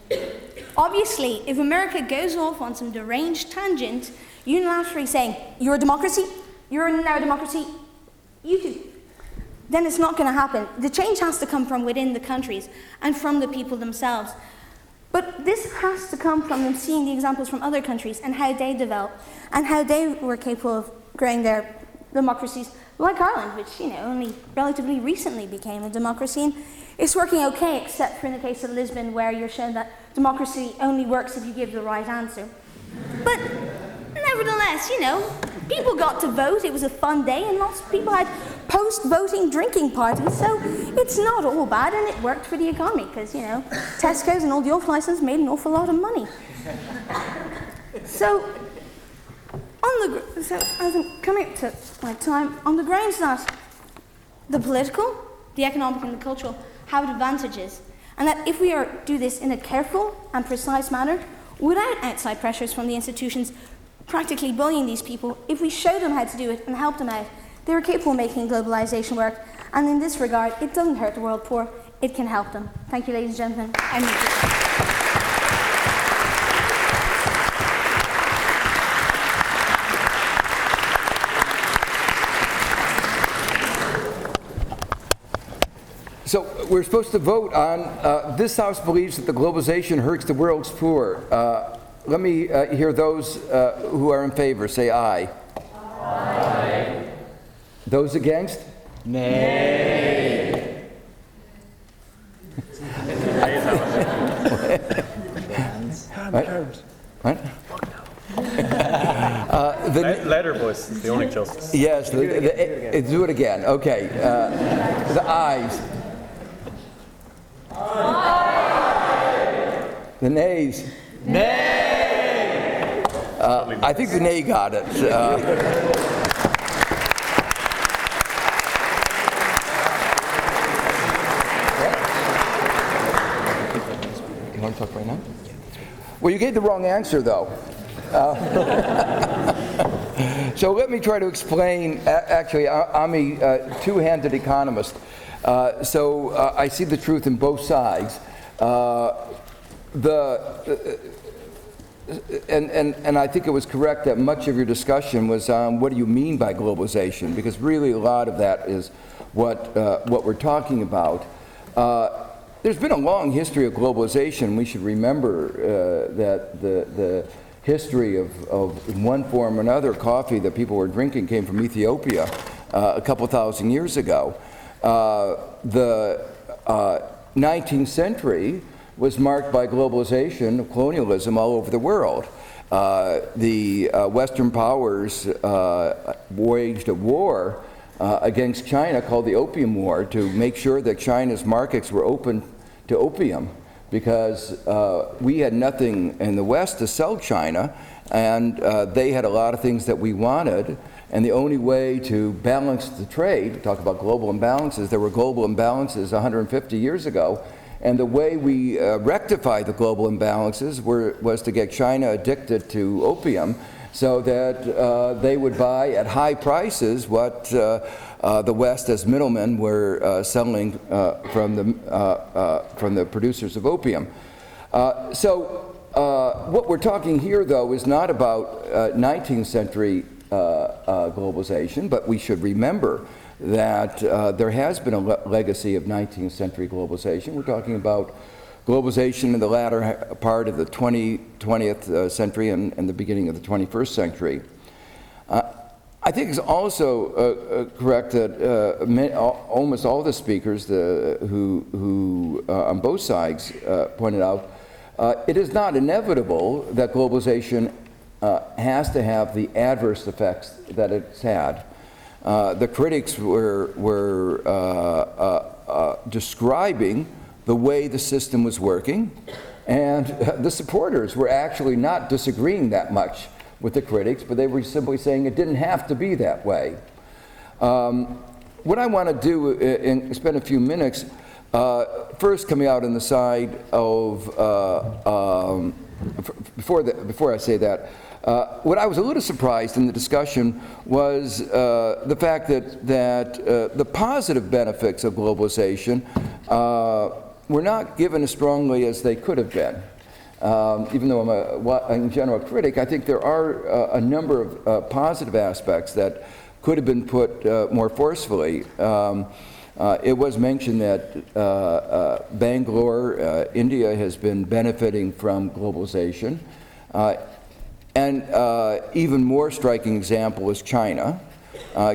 S10: Obviously, if America goes off on some deranged tangent, unilaterally saying, "You're a democracy, you're now a democracy, you too," then it's not going to happen. The change has to come from within the countries and from the people themselves. But this has to come from them seeing the examples from other countries and how they develop and how they were capable of growing their democracies, like Ireland, which only relatively recently became a democracy. And it's working okay, except for in the case of Lisbon, where you're shown that democracy only works if you give the right answer. But nevertheless, people got to vote. It was a fun day, and lots of people had post-voting drinking parties. So it's not all bad, and it worked for the economy because Tesco's and all the off-license made an awful lot of money. So as I'm coming up to my time, on the grounds that the political, the economic, and the cultural have advantages, and that if we do this in a careful and precise manner, without outside pressures from the institutions practically bullying these people, if we show them how to do it and help them out, they're capable of making globalization work. And in this regard, it doesn't hurt the world poor, it can help them. Thank you, ladies and gentlemen.
S1: So we're supposed to vote on, this House believes that the globalization hurts the world's poor. Let me hear those who are in favor say aye. Aye. Those against? Nay. What?
S11: Letter voice is the only justice.
S1: Yes, do it again. Okay. The ayes. Aye. The nays. Nay. I think the nay got it. You want to talk right now? Well, you gave the wrong answer, though. So let me try to explain. Actually, I'm a two-handed economist, so I see the truth in both sides. And I think it was correct that much of your discussion was on what do you mean by globalization, because really a lot of that is what we're talking about. There's been a long history of globalization. We should remember that the history of, in one form or another, coffee that people were drinking came from Ethiopia a couple thousand years ago. The 19th century was marked by globalization of colonialism all over the world. The Western powers waged a war against China called the Opium War to make sure that China's markets were open to opium, because we had nothing in the West to sell China, and they had a lot of things that we wanted, and the only way to balance the trade, talk about global imbalances, there were global imbalances 150 years ago, and the way we rectified the global imbalances was to get China addicted to opium so that they would buy at high prices what the West as middlemen were selling from the producers of opium. What we're talking here, though, is not about 19th century globalization, but we should remember that there has been a legacy of 19th century globalization. We're talking about globalization in the latter part of the 20th century and the beginning of the 21st century. I think it's also correct that almost all the speakers who on both sides pointed out it is not inevitable that globalization has to have the adverse effects that it's had. The critics were describing the way the system was working, and the supporters were actually not disagreeing that much with the critics, but they were simply saying it didn't have to be that way. What I want to do is spend a few minutes first coming out on the side of, before I say that, what I was a little surprised in the discussion was the fact that the positive benefits of globalization were not given as strongly as they could have been. Even though I'm in general a critic, I think there are a number of positive aspects that could have been put more forcefully. It was mentioned that Bangalore, India, has been benefiting from globalization. And even more striking example is China.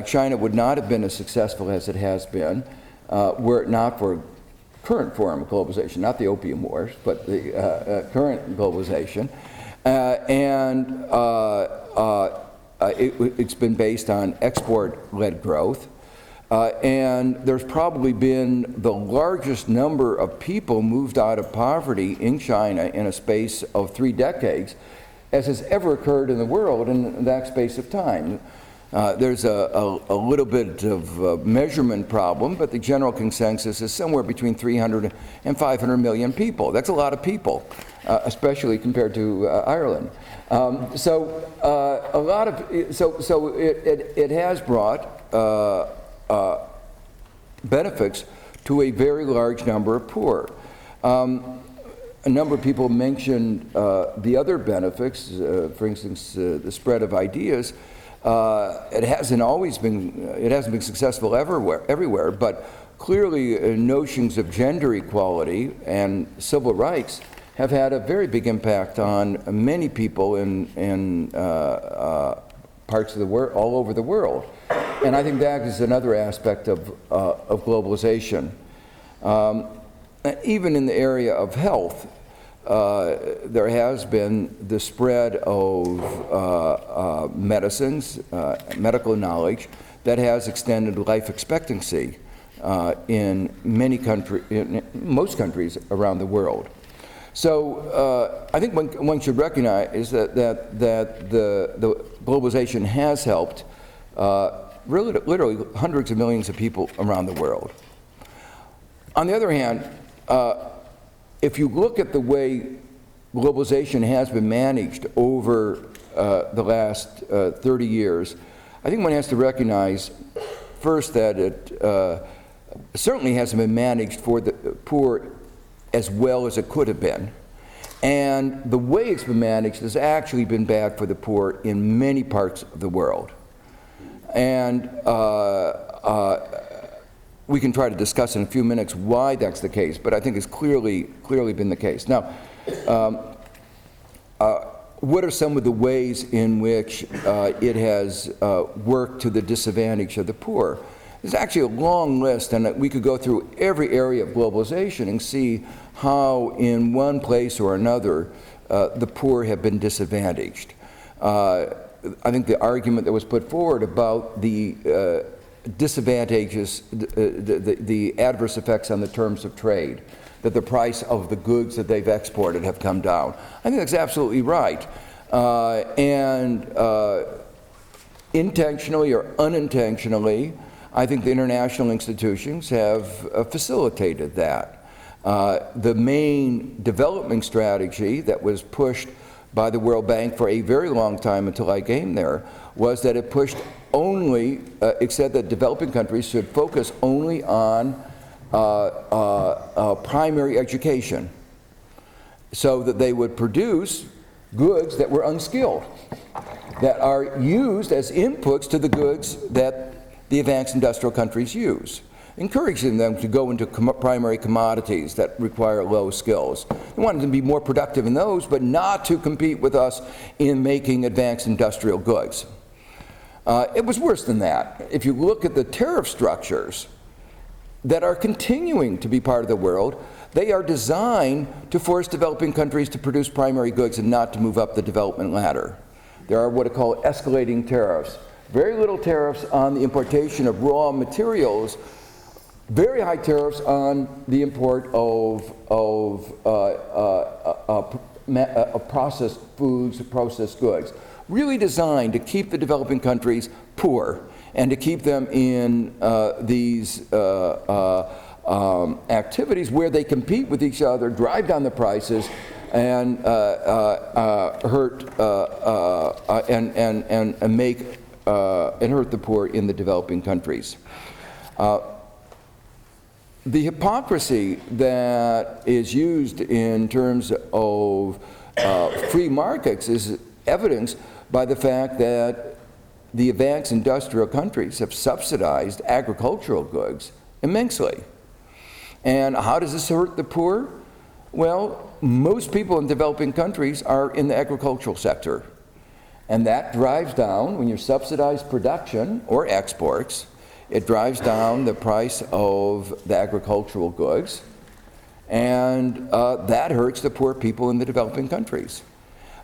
S1: China would not have been as successful as it has been were it not for current form of globalization, not the opium wars, but the current globalization. It's been based on export-led growth. And there's probably been the largest number of people moved out of poverty in China in a space of 3 decades as has ever occurred in the world in that space of time. There's a little bit of measurement problem, but the general consensus is somewhere between 300 and 500 million people. That's a lot of people, especially compared to Ireland. It has brought benefits to a very large number of poor. A number of people mentioned the other benefits, for instance, the spread of ideas. It hasn't been successful everywhere, but clearly notions of gender equality and civil rights have had a very big impact on many people in parts of the world, all over the world. And I think that is another aspect of globalization. Even in the area of health, there has been the spread of medicines, medical knowledge, that has extended life expectancy in most countries around the world. So I think one should recognize that the globalization has helped literally hundreds of millions of people around the world. On the other hand, if you look at the way globalization has been managed over the last 30 years, I think one has to recognize first that it certainly hasn't been managed for the poor as well as it could have been. And the way it's been managed has actually been bad for the poor in many parts of the world. And we can try to discuss in a few minutes why that's the case, but I think it's clearly been the case. Now, what are some of the ways in which it has worked to the disadvantage of the poor? There's actually a long list, and we could go through every area of globalization and see how in one place or another the poor have been disadvantaged. I think the argument that was put forward about the disadvantages, the adverse effects on the terms of trade, that the price of the goods that they've exported have come down. I think that's absolutely right. Intentionally or unintentionally, I think the international institutions have facilitated that. The main development strategy that was pushed by the World Bank for a very long time until I came there was that it pushed only, it said that developing countries should focus only on primary education, so that they would produce goods that were unskilled, that are used as inputs to the goods that the advanced industrial countries use, encouraging them to go into primary commodities that require low skills. They wanted them to be more productive in those, but not to compete with us in making advanced industrial goods. It was worse than that. If you look at the tariff structures that are continuing to be part of the world, they are designed to force developing countries to produce primary goods and not to move up the development ladder. There are what are called escalating tariffs. Very little tariffs on the importation of raw materials, very high tariffs on the import of processed foods, processed goods, really designed to keep the developing countries poor and to keep them in these activities where they compete with each other, drive down the prices, and hurt and make and hurt the poor in the developing countries. The hypocrisy that is used in terms of free markets is evidenced by the fact that the advanced industrial countries have subsidized agricultural goods immensely. And how does this hurt the poor? Well, most people in developing countries are in the agricultural sector. And that drives down, when you subsidize production or exports, it drives down the price of the agricultural goods, and that hurts the poor people in the developing countries.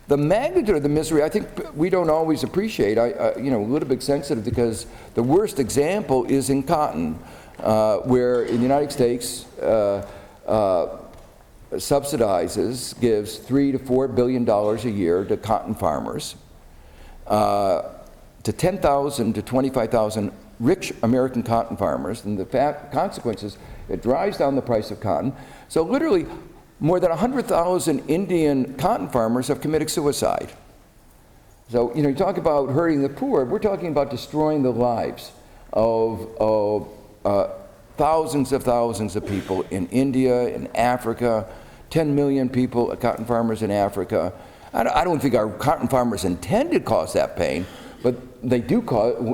S1: The magnitude of the misery, I think we don't always appreciate. You know, a little bit sensitive, because the worst example is in cotton, where in the United States subsidizes, gives $3 to $4 billion a year to cotton farmers, to 10,000 to 25,000 rich American cotton farmers, and the consequences, it drives down the price of cotton. So literally, more than 100,000 Indian cotton farmers have committed suicide. So, you know, you talk about hurting the poor, we're talking about destroying the lives of thousands of people in India, in Africa, 10 million people, cotton farmers in Africa. I don't think our cotton farmers intend to cause that pain, but they do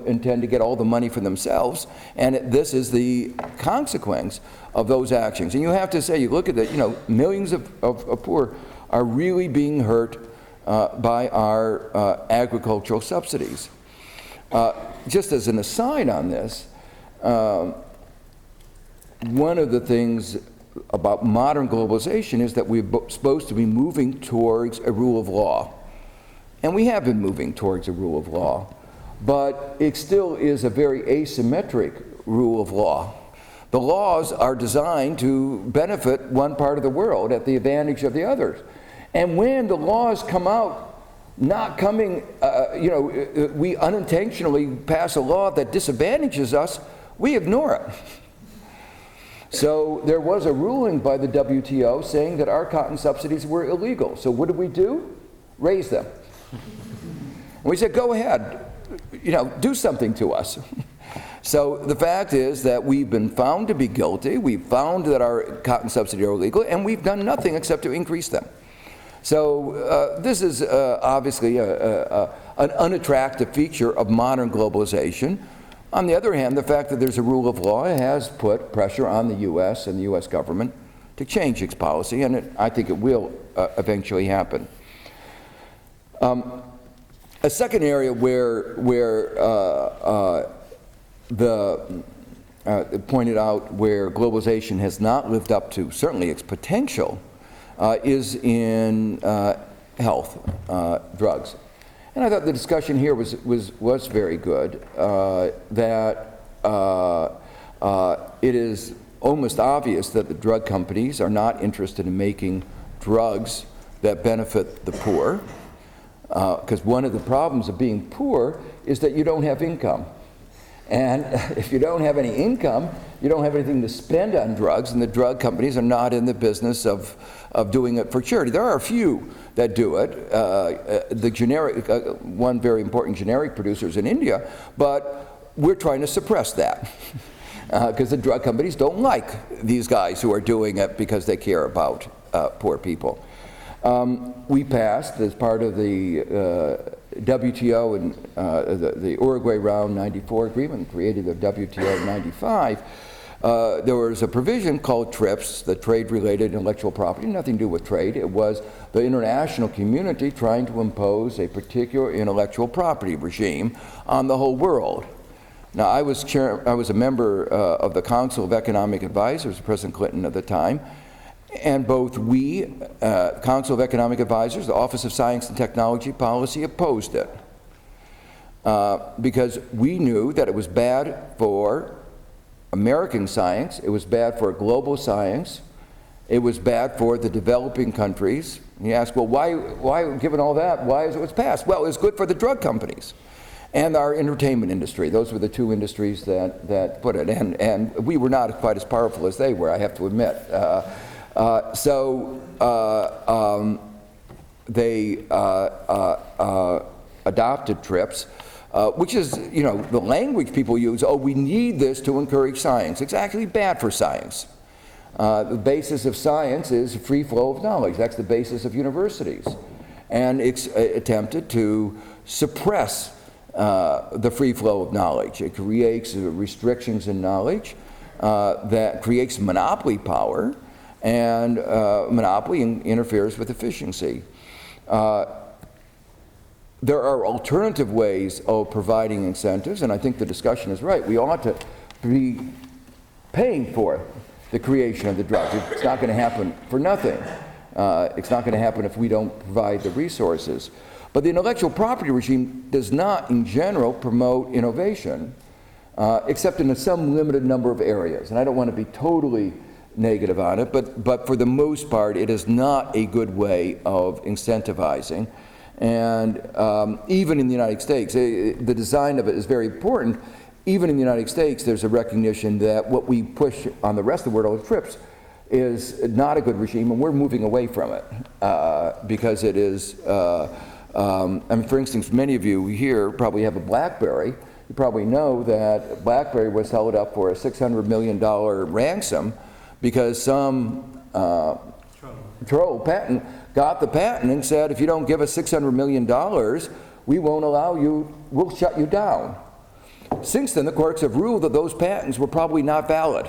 S1: intend to get all the money for themselves, and this is the consequence of those actions. And you have to say, you look at it, you know, millions of poor are really being hurt by our agricultural subsidies. Just as an aside on this, one of the things about modern globalization is that we're supposed to be moving towards a rule of law. And we have been moving towards a rule of law, but it still is a very asymmetric rule of law. The laws are designed to benefit one part of the world at the advantage of the others. And when the laws come out not coming, you know, we unintentionally pass a law that disadvantages us, we ignore it. So there was a ruling by the WTO saying that our cotton subsidies were illegal. So what did we do? Raise them. And we said, go ahead, you know, do something to us. So the fact is that we've been found to be guilty. We've found that our cotton subsidies are illegal, and we've done nothing except to increase them. So this is obviously an unattractive feature of modern globalization. On the other hand, the fact that there's a rule of law has put pressure on the U.S. and the U.S. government to change its policy, and I think it will eventually happen. A second area where pointed out where globalization has not lived up to certainly its potential is in health, drugs. And I thought the discussion here was very good, that it is almost obvious that the drug companies are not interested in making drugs that benefit the poor. Because one of the problems of being poor is that you don't have income. And if you don't have any income, you don't have anything to spend on drugs, and the drug companies are not in the business of doing it for charity. There are a few that do it. The generic, one very important generic producer is in India, but we're trying to suppress that because the drug companies don't like these guys who are doing it because they care about poor people. We passed, as part of the WTO and the Uruguay Round 94 agreement, created the WTO in 95. There was a provision called TRIPS, the trade-related intellectual property, nothing to do with trade. It was the international community trying to impose a particular intellectual property regime on the whole world. Now, I was a member of the Council of Economic Advisors, President Clinton at the time, and both we, Council of Economic Advisors, the Office of Science and Technology Policy, opposed it because we knew that it was bad for American science, it was bad for global science, it was bad for the developing countries. And you ask, well, why, given all that, why is it was passed? Well, it was good for the drug companies and our entertainment industry. Those were the two industries that put it. And we were not quite as powerful as they were, I have to admit. They adopted TRIPS, which is, the language people use, oh, we need this to encourage science. It's actually bad for science. The basis of science is free flow of knowledge. That's the basis of universities. And it's attempted to suppress the free flow of knowledge. It creates restrictions in knowledge that creates monopoly power, and monopoly interferes with efficiency. There are alternative ways of providing incentives, and I think the discussion is right. We ought to be paying for the creation of the drugs. It's not going to happen for nothing. It's not going to happen if we don't provide the resources. But the intellectual property regime does not, in general, promote innovation, except in some limited number of areas. And I don't want to be totally negative on it, but for the most part, it is not a good way of incentivizing. And even in the United States, the design of it is very important. Even in the United States, there's a recognition that what we push on the rest of the world, TRIPS, is not a good regime, and we're moving away from it because it is, for instance, many of you here probably have a BlackBerry. You probably know that BlackBerry was held up for a $600 million ransom because some troll patent got the patent and said, if you don't give us $600 million, we won't allow you, we'll shut you down. Since then, the courts have ruled that those patents were probably not valid.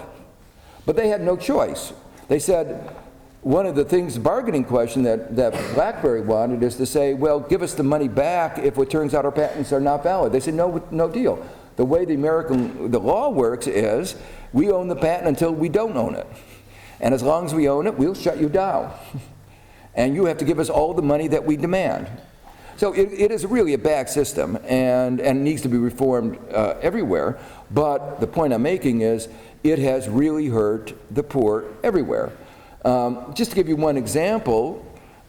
S1: But they had no choice. They said, one of the things, the bargaining question that BlackBerry wanted is to say, well, give us the money back if it turns out our patents are not valid. They said, no deal. The way the law works is, we own the patent until we don't own it. And as long as we own it, we'll shut you down. And you have to give us all the money that we demand. So it is really a bad system, and needs to be reformed everywhere. But the point I'm making is, it has really hurt the poor everywhere. Just to give you one example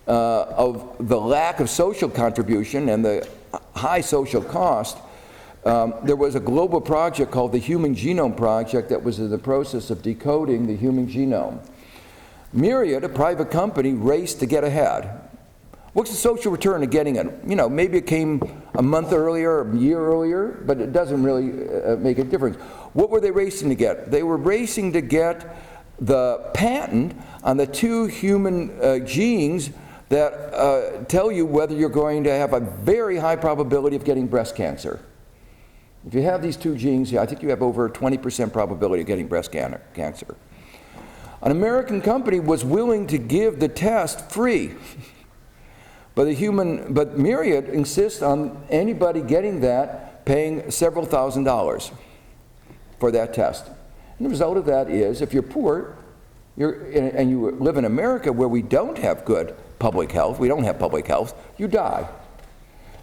S1: of the lack of social contribution and the high social cost, there was a global project called the Human Genome Project that was in the process of decoding the human genome. Myriad, a private company, raced to get ahead. What's the social return of getting it? Maybe it came a month earlier, a year earlier, but it doesn't really make a difference. What were they racing to get? They were racing to get the patent on the 2 human genes that tell you whether you're going to have a very high probability of getting breast cancer. If you have these 2 genes, I think you have over a 20% probability of getting breast cancer. An American company was willing to give the test free. But Myriad insists on anybody getting that paying several $1,000s for that test. And the result of that is, if you're poor, and you live in America where we don't have good public health, we don't have public health, you die.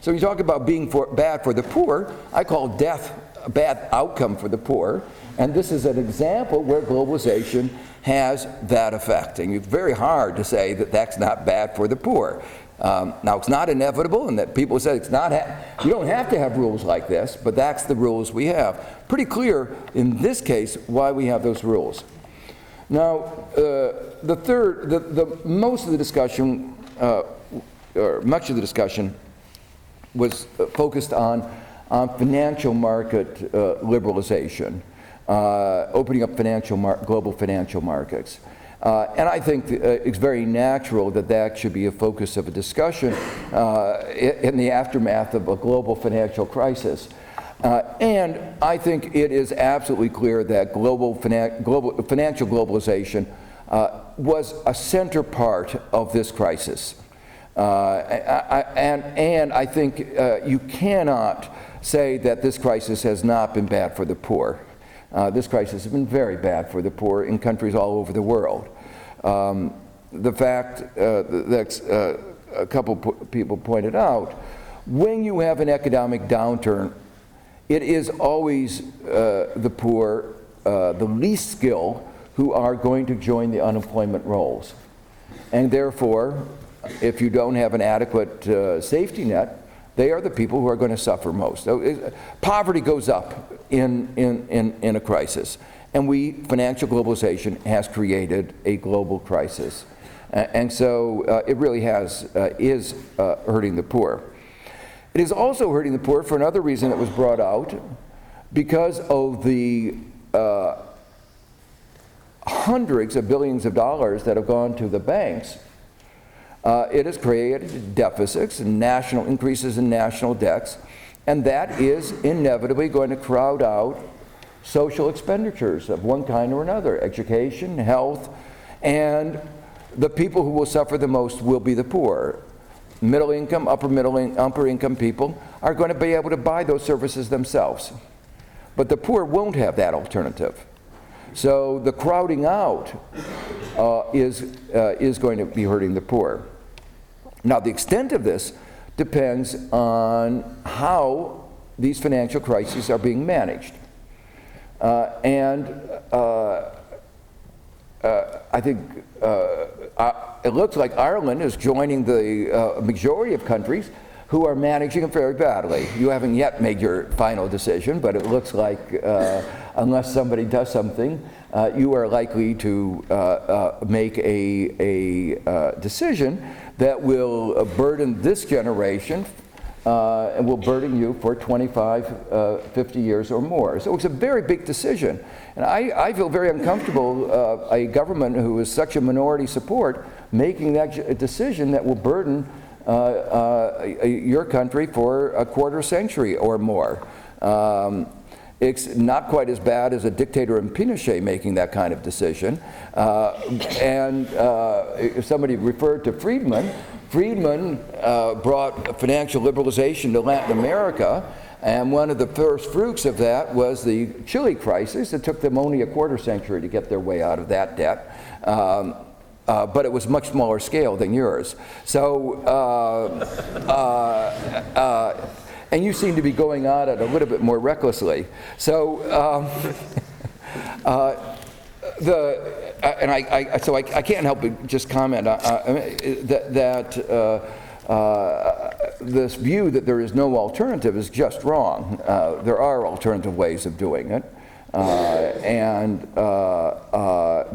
S1: So you talk about being bad for the poor, I call death a bad outcome for the poor, and this is an example where globalization has that effect. And it's very hard to say that that's not bad for the poor. Now, it's not inevitable, and that people say it's not, you don't have to have rules like this, but that's the rules we have. Pretty clear in this case why we have those rules. Now, most of the discussion, or much of the discussion, was focused on financial market liberalization, opening up global financial markets. And I think it's very natural that that should be a focus of a discussion in the aftermath of a global financial crisis. And I think it is absolutely clear that financial globalization was a center part of this crisis. And I think you cannot say that this crisis has not been bad for the poor. This crisis has been very bad for the poor in countries all over the world. The fact that a couple people pointed out, when you have an economic downturn, it is always the poor, the least skilled, who are going to join the unemployment rolls. And therefore, if you don't have an adequate safety net, they are the people who are going to suffer most. So poverty goes up in a crisis. And financial globalization has created a global crisis. And so it really is hurting the poor. It is also hurting the poor for another reason that was brought out, because of the hundreds of billions of dollars that have gone to the banks. It has created deficits and increases in national debts, and that is inevitably going to crowd out social expenditures of one kind or another, education, health, and the people who will suffer the most will be the poor. Middle income, upper income people are going to be able to buy those services themselves. But the poor won't have that alternative. So the crowding out is going to be hurting the poor. Now, the extent of this depends on how these financial crises are being managed. I think it looks like Ireland is joining the majority of countries who are managing it very badly. You haven't yet made your final decision, but it looks like unless somebody does something, you are likely to make a decision that will burden this generation and will burden you for 25, 50 years or more. So it's a very big decision. And I feel very uncomfortable, a government who is such a minority support, making that decision that will burden your country for a quarter century or more. It's not quite as bad as a dictator in Pinochet making that kind of decision. If somebody referred to Friedman, brought financial liberalization to Latin America, and one of the first fruits of that was the Chile crisis. It took them only a quarter century to get their way out of that debt. But it was much smaller scale than yours. So, and you seem to be going on it a little bit more recklessly. So, I can't help but just comment that this view that there is no alternative is just wrong. There are alternative ways of doing it.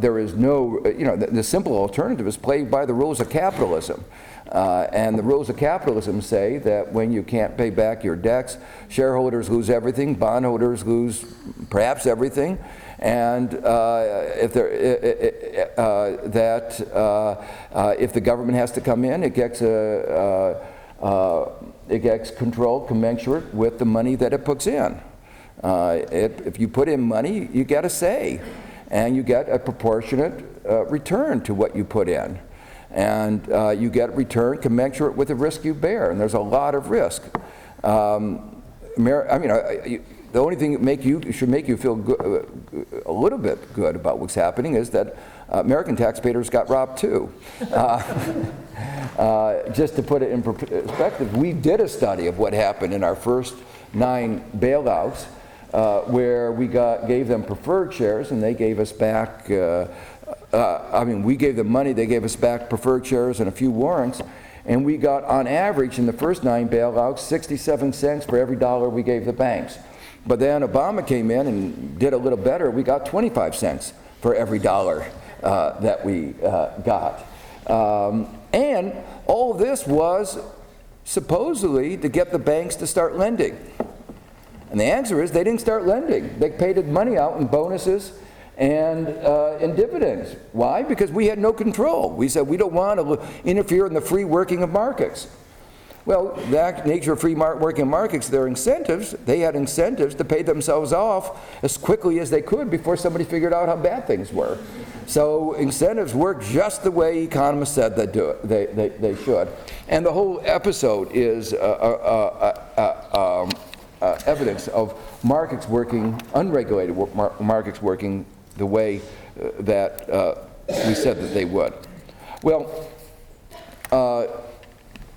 S1: There is no, the simple alternative is played by the rules of capitalism. And the rules of capitalism say that when you can't pay back your debts, shareholders lose everything, bondholders lose perhaps everything, and if the government has to come in, it gets control commensurate with the money that it puts in. If you put in money, you get a say, and you get a proportionate return to what you put in. And you get return commensurate with the risk you bear, and there's a lot of risk. The only thing that should make you feel a little bit good about what's happening is that American taxpayers got robbed too. Just to put it in perspective, we did a study of what happened in our first 9 bailouts, where we gave them preferred shares, and they gave us back. We gave them money; they gave us back preferred shares and a few warrants. And we got, on average, in the first 9 bailouts, 67 cents for every dollar we gave the banks. But then Obama came in and did a little better. We got 25 cents for every dollar that we got. And all of this was supposedly to get the banks to start lending. And the answer is they didn't start lending. They paid money out in bonuses and in dividends. Why? Because we had no control. We said we don't want to interfere in the free working of markets. Well, that nature of free working markets, their incentives, they had incentives to pay themselves off as quickly as they could before somebody figured out how bad things were. So incentives work just the way economists said they should. And the whole episode is evidence of markets working, unregulated markets working the way that we said that they would. Well,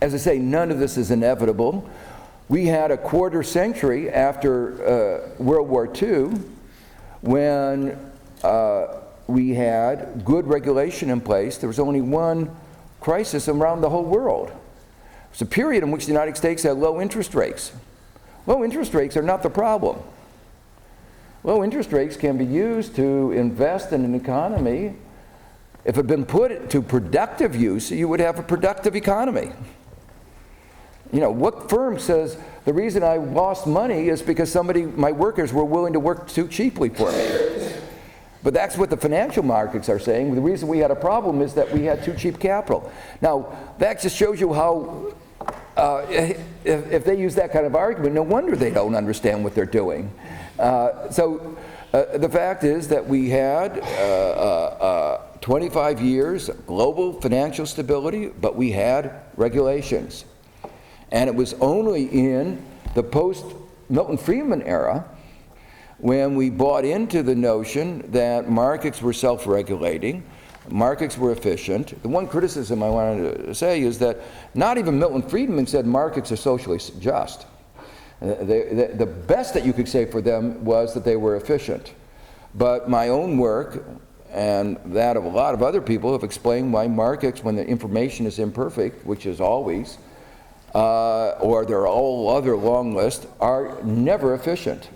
S1: as I say, none of this is inevitable. We had a quarter century after World War II when we had good regulation in place. There was only one crisis around the whole world. It was a period in which the United States had low interest rates. Low interest rates are not the problem. Low interest rates can be used to invest in an economy. If it had been put to productive use, you would have a productive economy. You know, what firm says the reason I lost money is because my workers were willing to work too cheaply for me? But that's what the financial markets are saying. The reason we had a problem is that we had too cheap capital. Now, that just shows you how, if they use that kind of argument, no wonder they don't understand what they're doing. The fact is that we had 25 years of global financial stability, but we had regulations. And it was only in the post-Milton Friedman era when we bought into the notion that markets were self-regulating, markets were efficient. The one criticism I wanted to say is that not even Milton Friedman said markets are socially just. The best that you could say for them was that they were efficient. But my own work and that of a lot of other people have explained why markets, when the information is imperfect, which is always, or there are all other long list, are never efficient.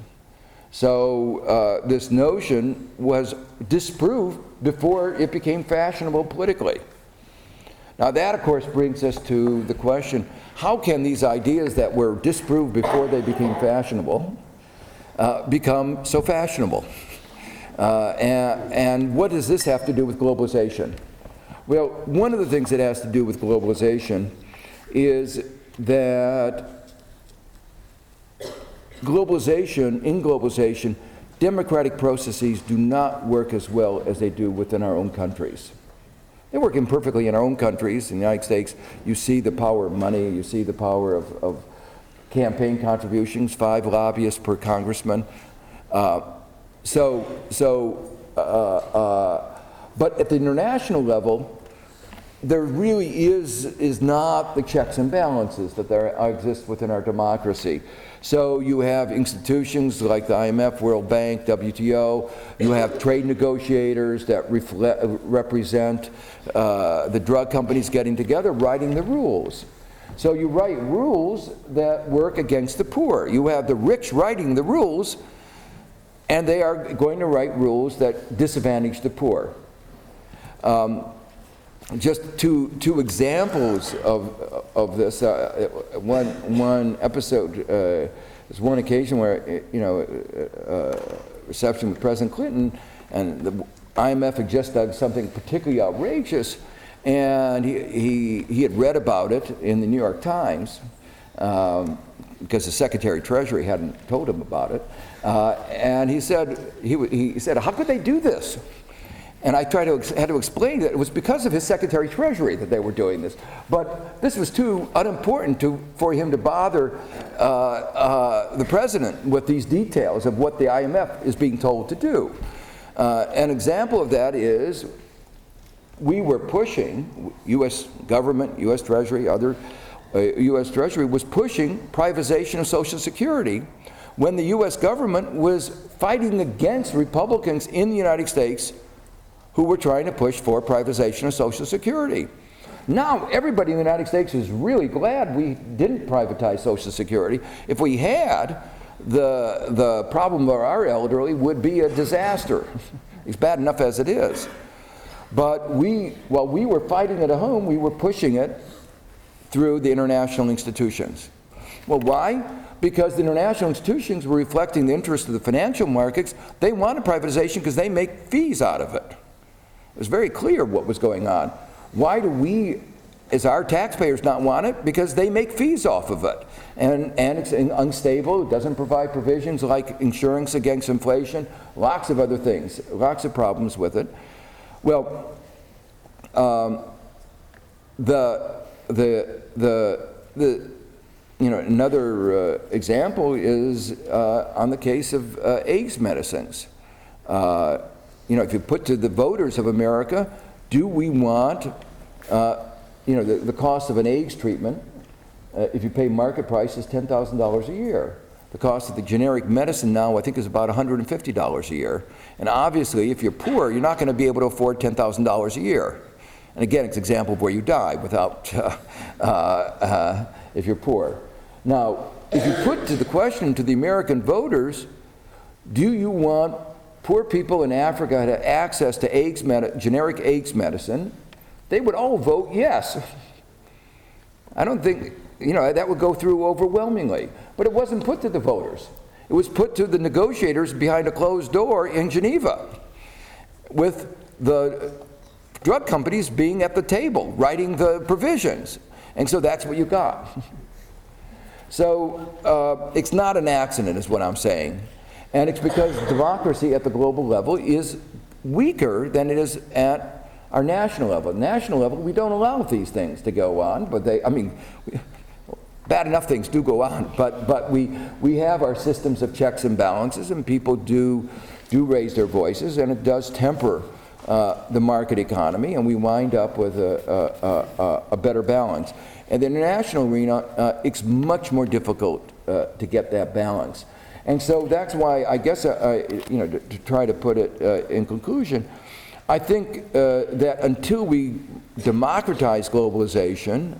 S1: So this notion was disproved before it became fashionable politically. Now that, of course, brings us to the question, how can these ideas that were disproved before they became fashionable become so fashionable? And what does this have to do with globalization? Well, one of the things it has to do with globalization is that in globalization, democratic processes do not work as well as they do within our own countries. They work imperfectly in our own countries. In the United States, you see the power of money, you see the power of campaign contributions, 5 lobbyists per congressman. But at the international level, there really is not the checks and balances that there exist within our democracy. So you have institutions like the IMF, World Bank, WTO. You have trade negotiators that represent the drug companies getting together, writing the rules. So you write rules that work against the poor. You have the rich writing the rules, and they are going to write rules that disadvantage the poor. Just two examples of this. One episode, there's one occasion where, reception with President Clinton, and the IMF had just done something particularly outrageous, and he had read about it in the New York Times because the Secretary of Treasury hadn't told him about it, and he said, how could they do this? And I had to explain that it was because of his Secretary of Treasury that they were doing this. But this was too unimportant for him to bother the president with these details of what the IMF is being told to do. An example of that is we were pushing, U.S. government, U.S. Treasury, U.S. Treasury was pushing privatization of Social Security when the U.S. government was fighting against Republicans in the United States who were trying to push for privatization of Social Security. Now, everybody in the United States is really glad we didn't privatize Social Security. If we had, the problem of our elderly would be a disaster. It's bad enough as it is. But while we were fighting it at home, we were pushing it through the international institutions. Well, why? Because the international institutions were reflecting the interest of the financial markets. They wanted privatization because they make fees out of it. It was very clear what was going on. Why do we, as our taxpayers, not want it? Because they make fees off of it. And it's unstable. It doesn't provide provisions like insurance against inflation, lots of other things, lots of problems with it. Well, another example is on the case of AIDS medicines. If you put to the voters of America, do we want, the cost of an AIDS treatment, if you pay market price, is $10,000 a year. The cost of the generic medicine now, I think, is about $150 a year. And obviously, if you're poor, you're not going to be able to afford $10,000 a year. And again, it's an example of where you die without, if you're poor. Now, if you put to the question to the American voters, do you want poor people in Africa to have access to generic AIDS medicine? They would all vote yes. I don't think, that would go through overwhelmingly. But it wasn't put to the voters. It was put to the negotiators behind a closed door in Geneva, with the drug companies being at the table, writing the provisions. And so that's what you got. So it's not an accident, is what I'm saying. And it's because democracy at the global level is weaker than it is at our national level. At national level, we don't allow these things to go on, but bad enough things do go on, but we have our systems of checks and balances, and people do raise their voices, and it does temper the market economy, and we wind up with a better balance. In the international arena, it's much more difficult to get that balance. And so that's why, I guess, to try to put it in conclusion, I think that until we democratize globalization,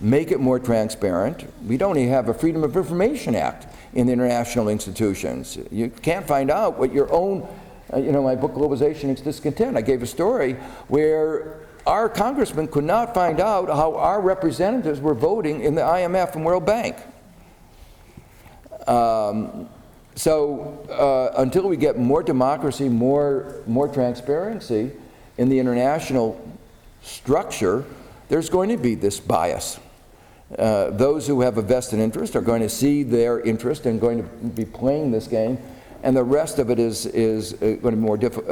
S1: make it more transparent, we'd only have a Freedom of Information Act in the international institutions. You can't find out what your own, my book, Globalization is Discontent, I gave a story where our congressmen could not find out how our representatives were voting in the IMF and World Bank. So until we get more democracy, more transparency in the international structure, there's going to be this bias. Those who have a vested interest are going to see their interest and going to be playing this game, and the rest of it is going to be more difficult.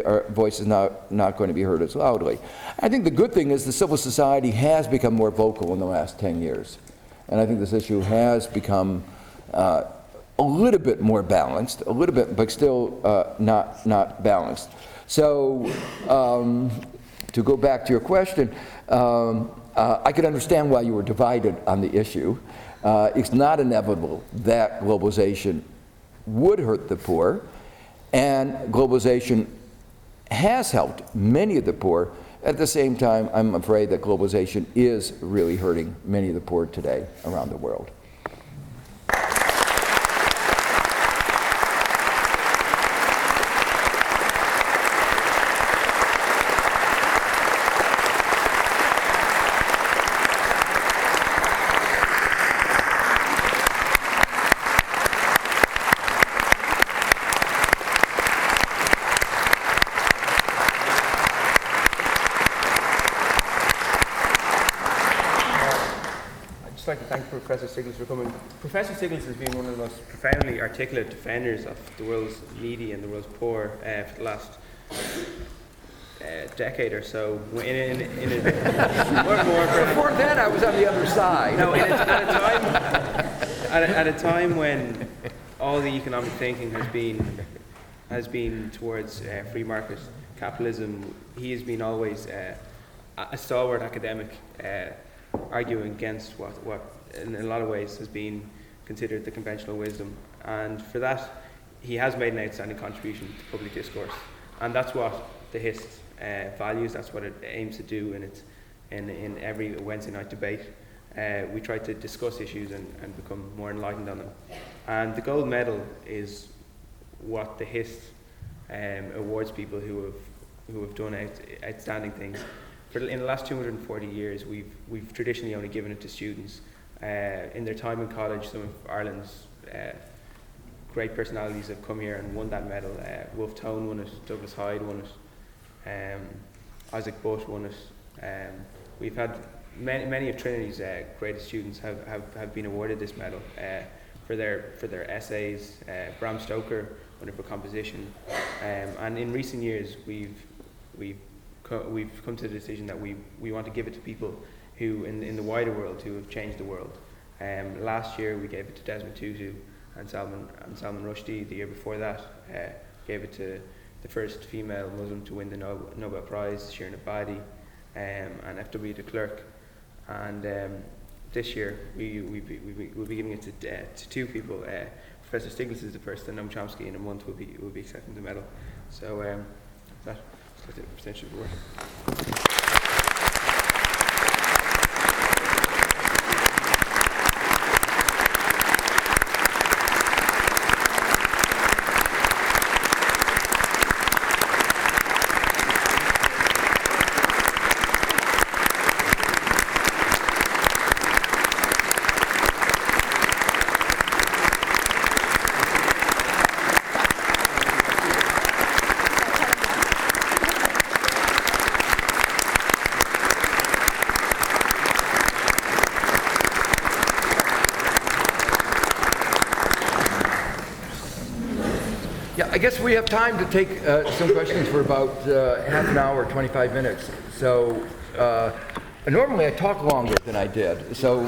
S1: Our voice is not going to be heard as loudly. I think the good thing is the civil society has become more vocal in the last 10 years, and I think this issue has become a little bit more balanced, a little bit, but still not balanced. So to go back to your question. I could understand why you were divided on the issue. It's not inevitable that globalization would hurt the poor, and globalization has helped many of the poor. At the same time, I'm afraid that globalization is really hurting many of the poor today around the world.
S3: I'd like to thank Professor Stiglitz for coming. Professor Stiglitz has been one of the most profoundly articulate defenders of the world's needy and the world's poor for the last decade or so. Before
S1: then, I was on the other side.
S3: No, at a time when all the economic thinking has been towards free market capitalism, he has been always a stalwart academic. Arguing against what in a lot of ways has been considered the conventional wisdom, and for that he has made an outstanding contribution to public discourse, and that's what the Hist values, that's what it aims to do in in every Wednesday night debate. We try to discuss issues and become more enlightened on them. And the gold medal is what the Hist awards people who have done outstanding things. In the last 240 years, we've traditionally only given it to students. In their time in college, some of Ireland's great personalities have come here and won that medal. Wolfe Tone won it, Douglas Hyde won it, Isaac Butt won it. We've had many of Trinity's greatest students have been awarded this medal for their essays. Bram Stoker won it for composition, and in recent years we've come to the decision that we want to give it to people who in the wider world who have changed the world. Last year we gave it to Desmond Tutu and Salman Rushdie. The year before that gave it to the first female Muslim to win the Nobel Prize, Shirin Ebadi, and F.W. de Klerk. And this year we'll be giving it to two people. Professor Stiglitz is the first, and Noam Chomsky in a month will be accepting the medal. So that's it, potentially work.
S1: Yeah, I guess we have time to take some questions for about half an hour, 25 minutes. So normally I talk longer than I did, so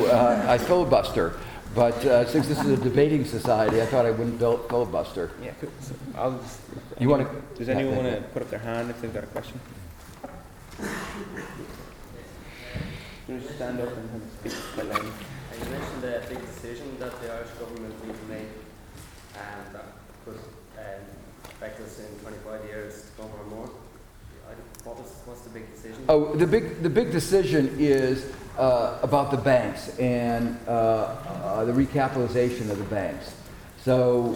S1: I filibuster. But since this is a debating society, I thought I wouldn't filibuster.
S3: Yeah, cool. So I'll just,
S1: you want to?
S3: Does anyone want to put up their hand if they've got a question? You want to stand up and speak quite loudly?
S12: You mentioned the big decision that the Irish government need to make, and that could affect us in 25 years to go or more. What's the big decision?
S1: Oh, the big decision is about the banks and the recapitalization of the banks. So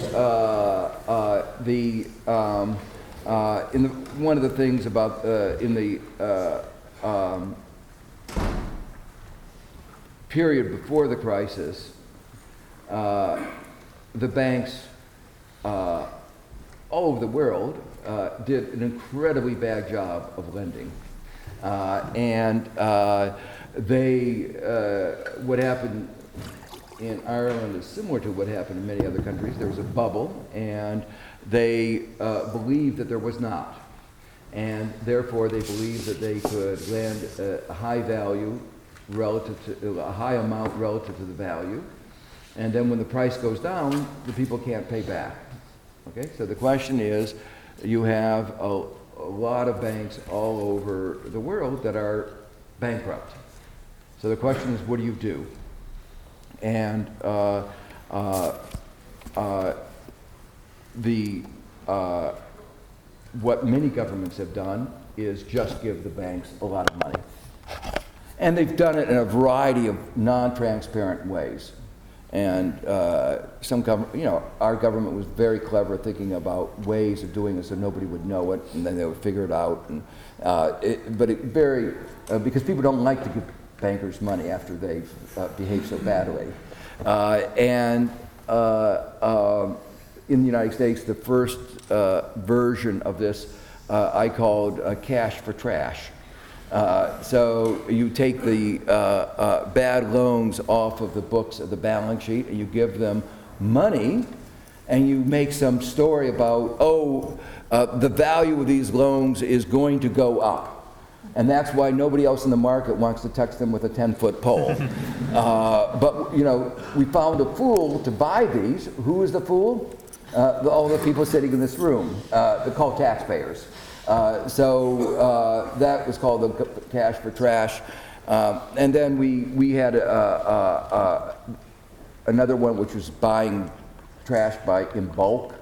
S1: one of the things about in the period before the crisis, the banks all over the world did an incredibly bad job of lending. What happened in Ireland is similar to what happened in many other countries. There was a bubble, and they believed that there was not. And therefore, they believed that they could lend a high value relative to a high amount relative to the value. And then when the price goes down, the people can't pay back. Okay, so the question is, you have a lot of banks all over the world that are bankrupt. So the question is, what do you do? And what many governments have done is just give the banks a lot of money. And they've done it in a variety of non-transparent ways. And some government, our government was very clever at thinking about ways of doing it so nobody would know it, and then they would figure it out. And, because people don't like to give bankers money after they've behaved so badly. In the United States, the first version of this I called cash for trash. So you take the bad loans off of the books of the balance sheet and you give them money, and you make some story about, the value of these loans is going to go up. And that's why nobody else in the market wants to touch them with a 10-foot pole. But we found a fool to buy these. Who is the fool? All the people sitting in this room. They're called taxpayers. So that was called the cash for trash. And then we had another one, which was buying trash in bulk.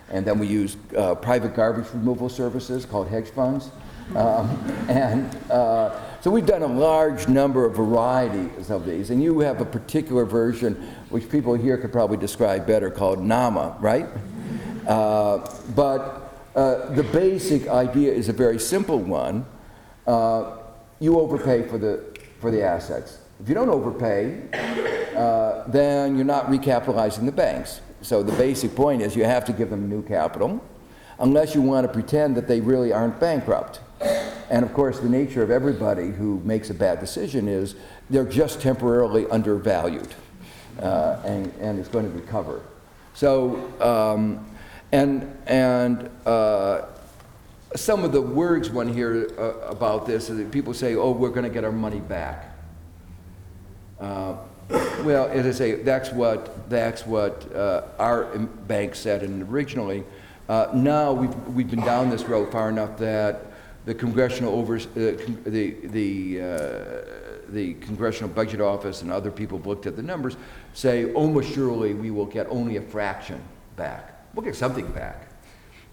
S1: And then we used private garbage removal services called hedge funds. So we've done a large number of varieties of these, and you have a particular version, which people here could probably describe better, called NAMA, right? But the basic idea is a very simple one. You overpay for the assets. If you don't overpay, then you're not recapitalizing the banks. So the basic point is you have to give them new capital, unless you want to pretend that they really aren't bankrupt. And of course, the nature of everybody who makes a bad decision is they're just temporarily undervalued, and it's going to recover. So, some of the words one hear about this is that people say, "Oh, we're going to get our money back." Well, it is that's what our bank said, and originally. Now we've been down this road far enough that the the Congressional Budget Office and other people have looked at the numbers, say almost surely we will get only a fraction back. We'll get something back,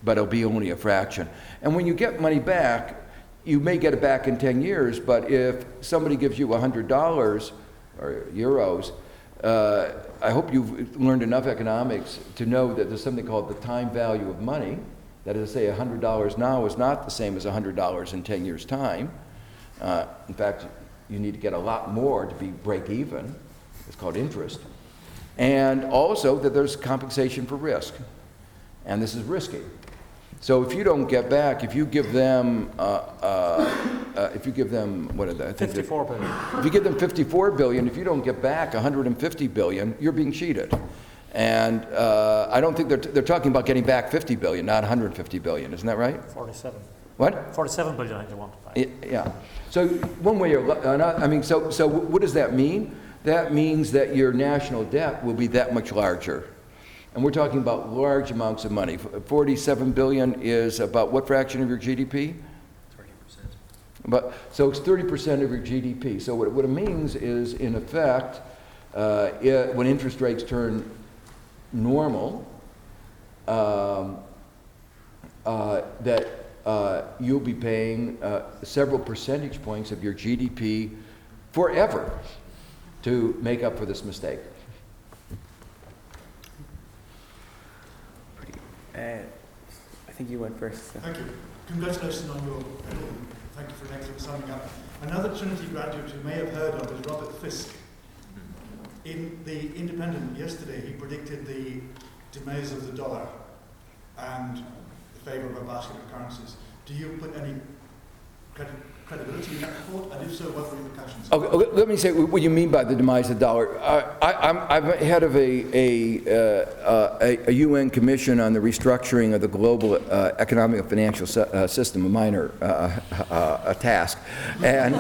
S1: but it'll be only a fraction. And when you get money back, you may get it back in 10 years, but if somebody gives you $100 or euros, I hope you've learned enough economics to know that there's something called the time value of money. That is to say, $100 now is not the same as $100 in 10 years' time. In fact, you need to get a lot more to be break even. It's called interest. And also that there's compensation for risk. And this is risky. So if you don't get back, if you give them, what are they?
S8: 54 billion.
S1: If you give them 54 billion, if you don't get back 150 billion, you're being cheated. And I don't think they're talking about getting back 50 billion, not 150 billion. Isn't that right?
S8: 47.
S1: What?
S8: 47 billion I think they want to buy.
S1: Yeah. So one way or another, I mean, so what does that mean? That means that your national debt will be that much larger. And we're talking about large amounts of money. 47 billion is about what fraction of your GDP? 30%. So it's 30% of your GDP. So what it means is, in effect, when interest rates turn normal, that you'll be paying several percentage points of your GDP forever to make up for this mistake.
S3: I think you went first. So.
S13: Thank you. Congratulations on your thank you for an excellent summing up. Another Trinity graduate you may have heard of is Robert Fisk. In The Independent yesterday, he predicted the demise of the dollar and the favour of a basket of currencies. Do you put any credibility in that report? And if so, what were the repercussions?
S1: Okay, let me say what you mean by the demise of the dollar. I'm head of a UN commission on the restructuring of the global economic and financial system, a minor a task. And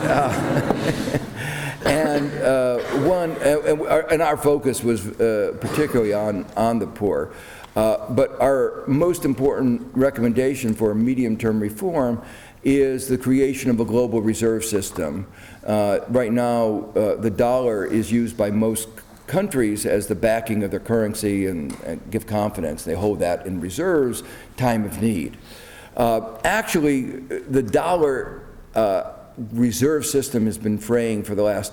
S1: and our focus was particularly on the poor. But our most important recommendation for medium-term reform is the creation of a global reserve system. Right now, the dollar is used by most countries as the backing of their currency and give confidence. They hold that in reserves, time of need. Actually, the dollar reserve system has been fraying for the last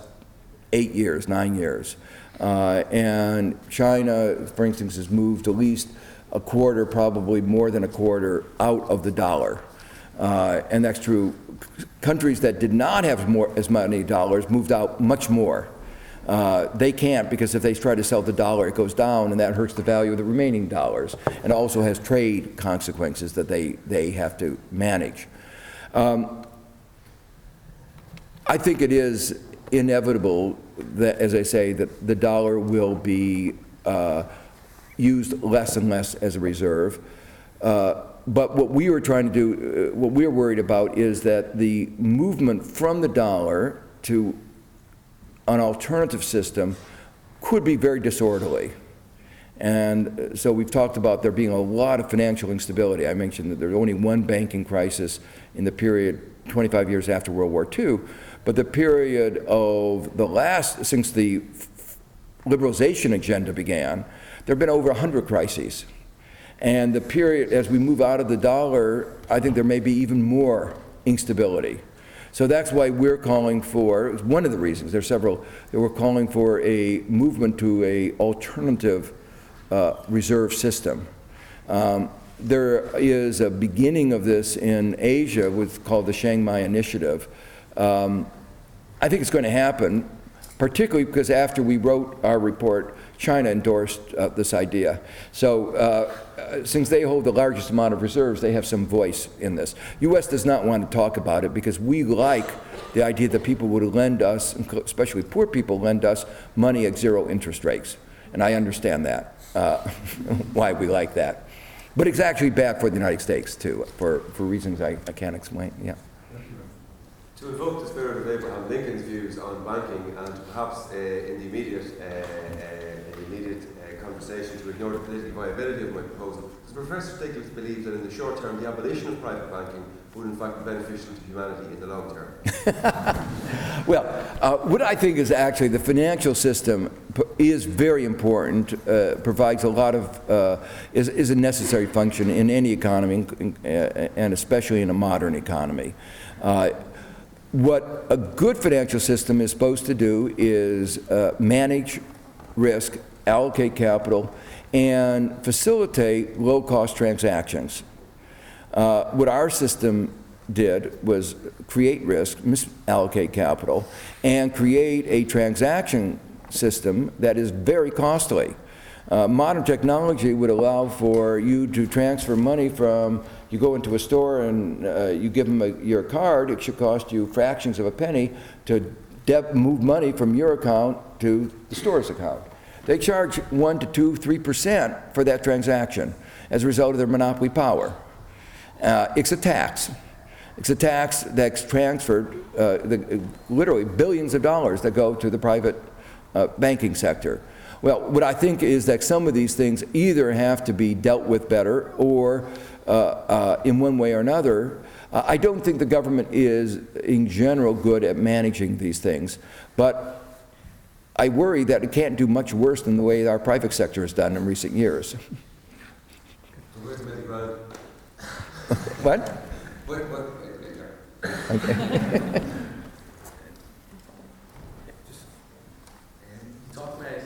S1: 8 years, 9 years. And China, for instance, has moved at least a quarter, probably more than a quarter, out of the dollar. And that's true. Countries that did not have as many dollars moved out much more. They can't, because if they try to sell the dollar, it goes down, and that hurts the value of the remaining dollars. And also has trade consequences that they have to manage. I think it is inevitable that, as I say, that the dollar will be used less and less as a reserve. But what we were trying to do, what we're worried about, is that the movement from the dollar to an alternative system could be very disorderly. And so we've talked about there being a lot of financial instability. I mentioned that there's only one banking crisis in the period 25 years after World War II, but the period of the last, since the liberalization agenda began, there have been over 100 crises. And the period, as we move out of the dollar, I think there may be even more instability. So that's why we're calling for, one of the reasons, there's several, that we're calling for a movement to a alternative reserve system. There is a beginning of this in Asia called the Shanghai Initiative. I think it's going to happen, particularly because after we wrote our report, China endorsed this idea. So since they hold the largest amount of reserves, they have some voice in this. U.S. does not want to talk about it because we like the idea that people would lend us, especially poor people, lend us money at 0 interest rates. And I understand that, why we like that. But it's actually bad for the United States, too, for reasons I can't explain. Yeah.
S14: To evoke the spirit of Abraham Lincoln's views on banking and perhaps in the immediate conversation to ignore the political viability of my proposal, does Professor Stiglitz believe that in the short term the abolition of private banking would in fact be beneficial to humanity in the long term?
S1: Well, what I think is actually the financial system is very important, provides a lot of, is a necessary function in any economy, and especially in a modern economy. What a good financial system is supposed to do is manage risk, allocate capital, and facilitate low-cost transactions. What our system did was create risk, misallocate capital, and create a transaction system that is very costly. Modern technology would allow for you to transfer money from, you go into a store and you give them your card, it should cost you fractions of a penny to move money from your account to the store's account. They charge 1 to 2, 3% for that transaction as a result of their monopoly power. It's a tax. It's a tax that's transferred, literally billions of dollars that go to the private banking sector. Well, what I think is that some of these things either have to be dealt with better or in one way or another. I don't think the government is, in general, good at managing these things, but I worry that it can't do much worse than the way our private sector has done in recent years.
S14: Where's the middle ground?
S1: What?
S14: Okay.
S12: You talked about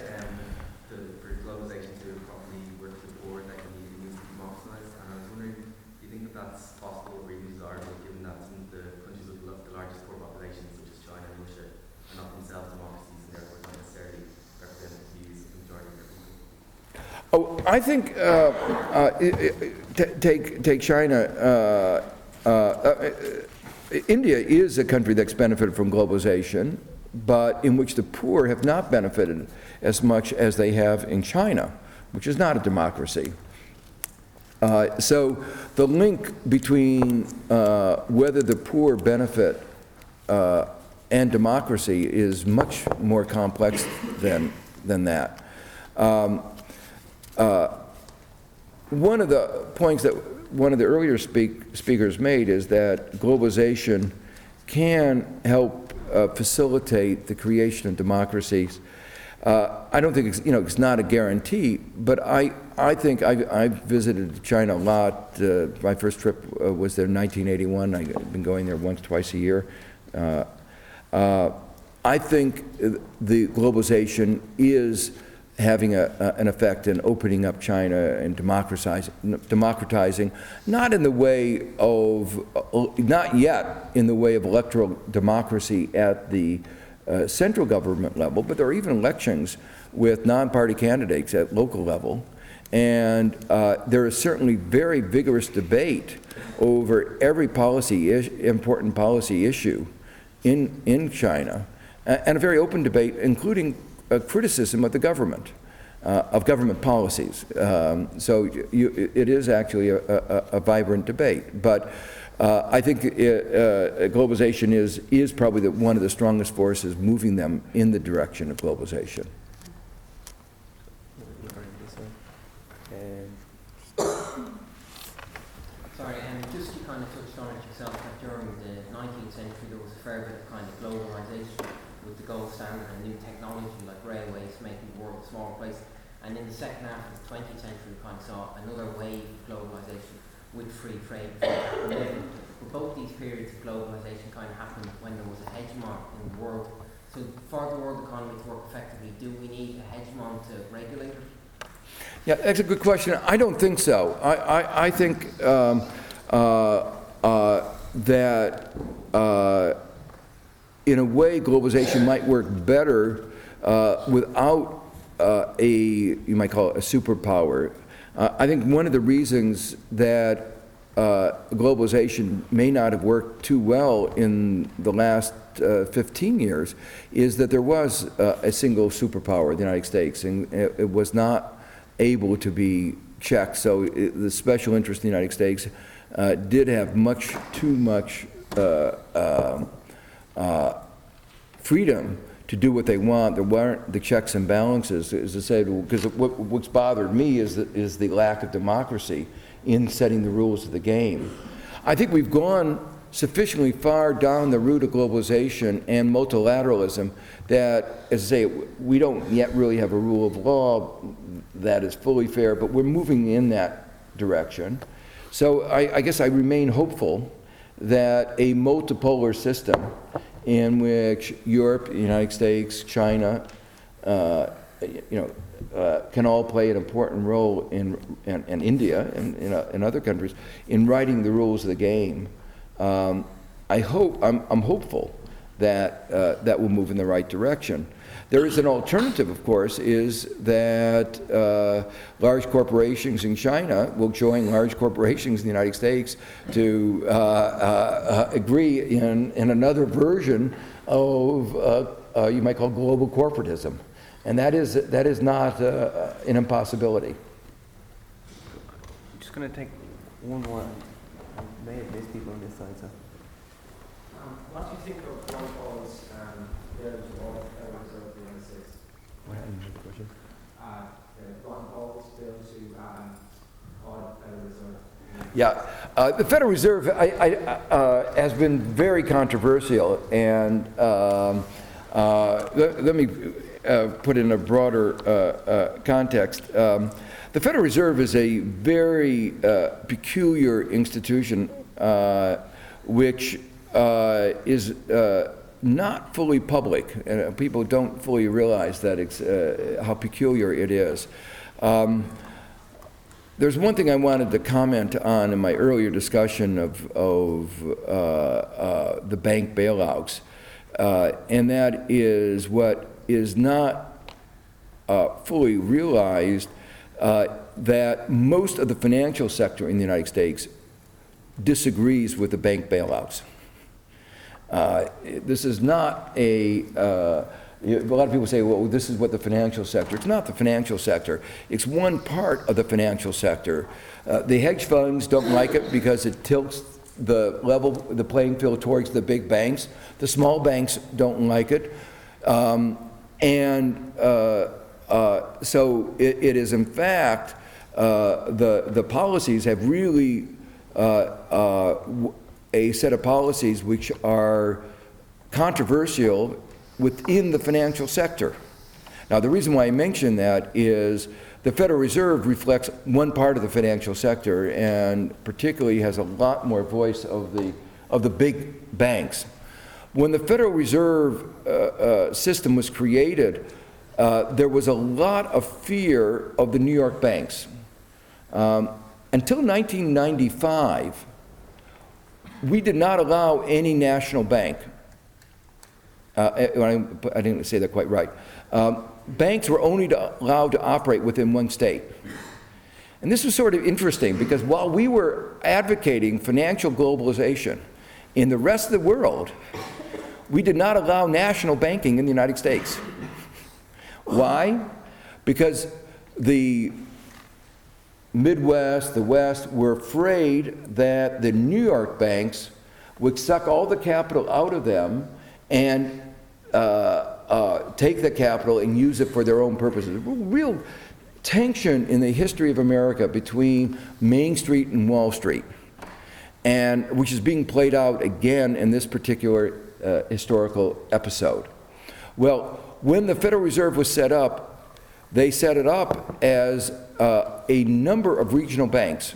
S12: for globalisation to properly work for the poor, that can be used to democratise, and I was wondering, do you think that that's possible or even desirable, given that some of the countries with the largest poor populations, such as China and Russia, are not themselves democracies and therefore not necessarily represent the views of the majority of their people?
S1: Oh, I think take China. India is a country that's benefited from globalization, but in which the poor have not benefited as much as they have in China, which is not a democracy. So the link between whether the poor benefit and democracy is much more complex than that. One of the points that one of the earlier speakers made is that globalization can help facilitate the creation of democracies. I don't think it's, it's not a guarantee, but I think I've visited China a lot. My first trip was there in 1981. I've been going there once, twice a year. I think the globalization is having an effect in opening up China and democratizing, not in the way of, not yet in the way of electoral democracy at the central government level, but there are even elections with non-party candidates at local level. And there is certainly very vigorous debate over every important policy issue in China, and a very open debate, including criticism of the government, of government policies. So it is actually a vibrant debate. But I think globalization is probably one of the strongest forces moving them in the direction of globalization.
S15: Sorry, just you kind of touched on it yourself, that during the 19th century there was a fair bit of kind of globalisation with the gold standard and new technology like railways making the world a smaller place. And in the second half of the 20th century we kind of saw another wave of globalisation with free trade. But both these periods of globalisation kind of happened when there was a hegemon in the world. So for the world economy to work effectively, do we need a hegemon to regulate it?
S1: Yeah, that's a good question. I don't think so. I think that in a way globalization might work better without you might call it a superpower. I think one of the reasons that globalization may not have worked too well in the last 15 years is that there was a single superpower, the United States, and it was not able to be checked. So the special interest in the United States did have much too much freedom to do what they want. There weren't the checks and balances, as I said, because what's bothered me is the lack of democracy in setting the rules of the game. I think we've gone sufficiently far down the route of globalization and multilateralism that, as I say, we don't yet really have a rule of law that is fully fair, but we're moving in that direction. So I guess I remain hopeful that a multipolar system in which Europe, the United States, China, can all play an important role in India and in other countries in writing the rules of the game. I'm hopeful that that will move in the right direction. There is an alternative, of course, is that large corporations in China will join large corporations in the United States to agree in another version of you might call global corporatism. And that is not an impossibility.
S3: I'm just going to take one more. I may have missed people on this side. So.
S16: What do you think of Ron Paul's letters of all Federal Reserve of the United States?
S1: What happened to the question?
S16: Ron Paul's bill to audit Federal Reserve.
S1: Yeah, the Federal Reserve has been very controversial, and let me put in a broader context. The Federal Reserve is a very peculiar institution which is not fully public, and people don't fully realize that it's, how peculiar it is. There's one thing I wanted to comment on in my earlier discussion of the bank bailouts, and that is what is not fully realized, that most of the financial sector in the United States disagrees with the bank bailouts. This is not a lot of people say, well, this is what the financial sector. It's not the financial sector. It's one part of the financial sector. The hedge funds don't like it because it tilts the playing field towards the big banks. The small banks don't like it. So it is, in fact, the policies have really a set of policies which are controversial within the financial sector. Now, the reason why I mention that is the Federal Reserve reflects one part of the financial sector and particularly has a lot more voice of the big banks. When the Federal Reserve system was created, there was a lot of fear of the New York banks. Until 1995, we did not allow any national bank. I didn't say that quite right. Banks were only allowed to operate within one state. And this was sort of interesting because while we were advocating financial globalization in the rest of the world, we did not allow national banking in the United States. Why? Because the Midwest, the West, were afraid that the New York banks would suck all the capital out of them and take the capital and use it for their own purposes. Real tension in the history of America between Main Street and Wall Street, and which is being played out again in this particular historical episode. Well, when the Federal Reserve was set up, they set it up as a number of regional banks.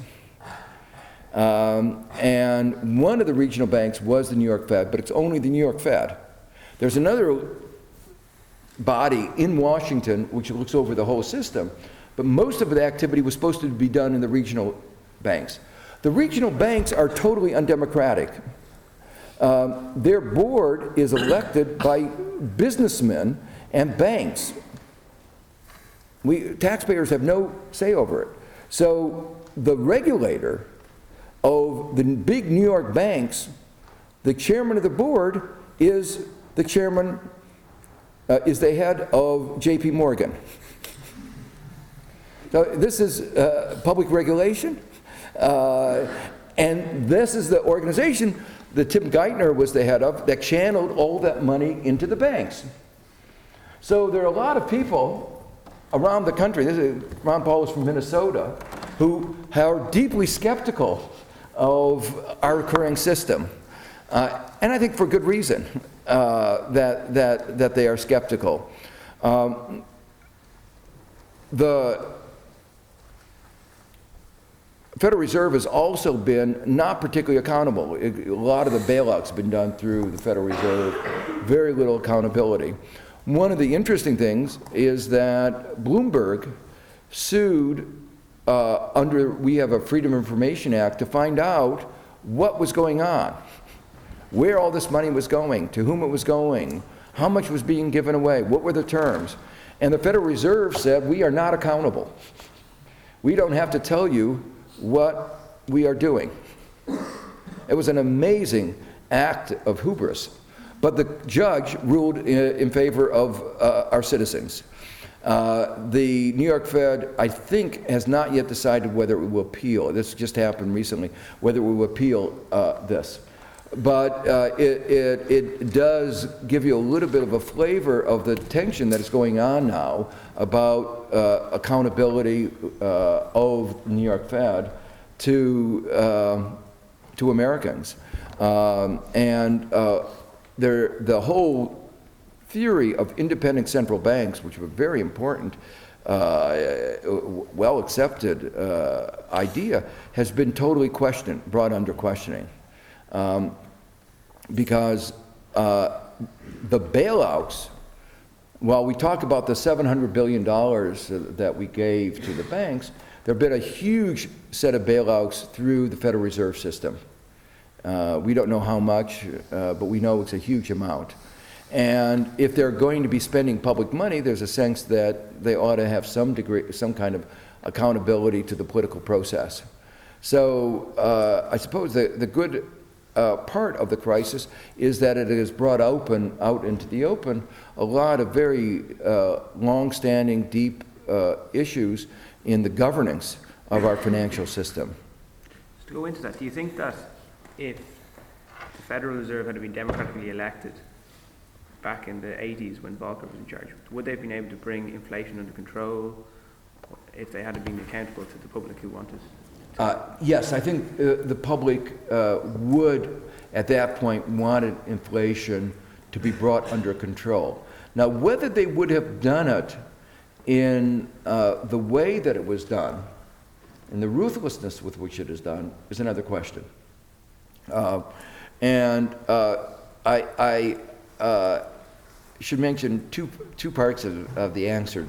S1: And one of the regional banks was the New York Fed, but it's only the New York Fed. There's another body in Washington which looks over the whole system, but most of the activity was supposed to be done in the regional banks. The regional banks are totally undemocratic. Their board is elected by businessmen and banks. Taxpayers have no say over it. So the regulator of the big New York banks, the chairman of the board is the chairman, is the head of J.P. Morgan. So this is public regulation, and this is the organization that Tim Geithner was the head of that channeled all that money into the banks. So there are a lot of people around the country, Ron Paul is from Minnesota, who are deeply skeptical of our current system. And I think for good reason that they are skeptical. The Federal Reserve has also been not particularly accountable. A lot of the bailouts have been done through the Federal Reserve, very little accountability. One of the interesting things is that Bloomberg sued we have a Freedom of Information Act to find out what was going on, where all this money was going, to whom it was going, how much was being given away, what were the terms. And the Federal Reserve said, we are not accountable. We don't have to tell you what we are doing. It was an amazing act of hubris. But the judge ruled in favor of our citizens. The New York Fed, I think, has not yet decided whether it will appeal. This just happened recently, whether it will appeal this. But it does give you a little bit of a flavor of the tension that is going on now about accountability of the New York Fed to Americans. The whole theory of independent central banks, which were very important, well-accepted idea, has been totally brought under questioning. Because the bailouts, while we talk about the $700 billion that we gave to the banks, there have been a huge set of bailouts through the Federal Reserve System. We don't know how much, but we know it's a huge amount. And if they're going to be spending public money, there's a sense that they ought to have some kind of accountability to the political process. So I suppose the good part of the crisis is that it has brought out into the open a lot of very long-standing, deep issues in the governance of our financial system.
S3: Just to go into that, do you think that if the Federal Reserve had been democratically elected back in the 80s when Volcker was in charge, would they have been able to bring inflation under control if they hadn't been accountable to the public who wanted?
S1: Yes, I think the public would, at that point, wanted inflation to be brought under control. Now, whether they would have done it in the way that it was done, and the ruthlessness with which it is done, is another question. I should mention two parts of the answer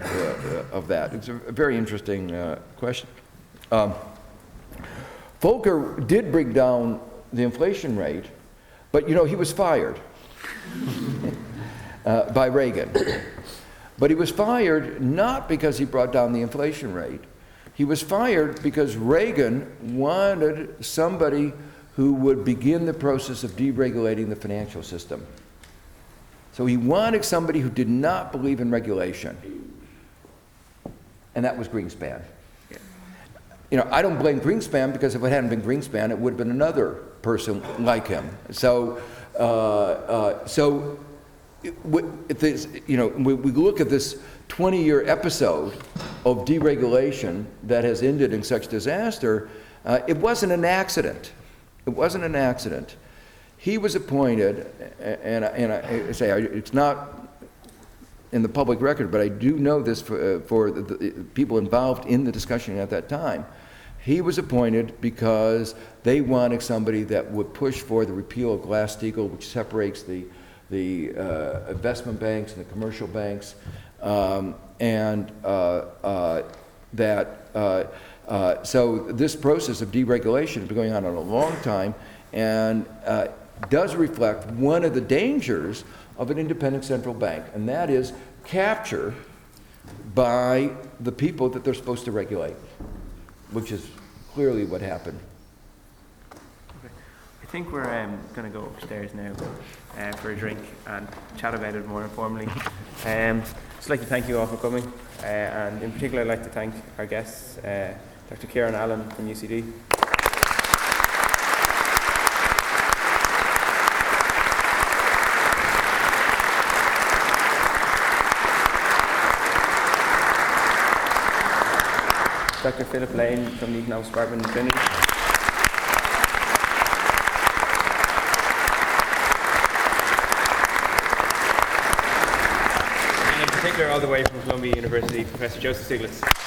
S1: of that. It's a very interesting question. Volcker did bring down the inflation rate, but he was fired by Reagan. But he was fired not because he brought down the inflation rate. He was fired because Reagan wanted somebody who would begin the process of deregulating the financial system. So he wanted somebody who did not believe in regulation. And that was Greenspan. I don't blame Greenspan, because if it hadn't been Greenspan, it would have been another person like him. So, if this, we look at this 20-year episode of deregulation that has ended in such disaster, it wasn't an accident. It wasn't an accident. He was appointed, and I say it's not in the public record, but I do know this for the people involved in the discussion at that time. He was appointed because they wanted somebody that would push for the repeal of Glass-Steagall, which separates the investment banks and the commercial banks, so this process of deregulation has been going on a long time, and does reflect one of the dangers of an independent central bank, and that is capture by the people that they're supposed to regulate, which is clearly what happened.
S3: Okay. I think we're going to go upstairs now for a drink and chat about it more informally. Just like to thank you all for coming, and in particular I'd like to thank our guests, Dr. Kieran Allen from UCD. Dr. Philip Lane from the Economics Department in Trinity. And in particular, all the way from Columbia University, Professor Joseph Stiglitz.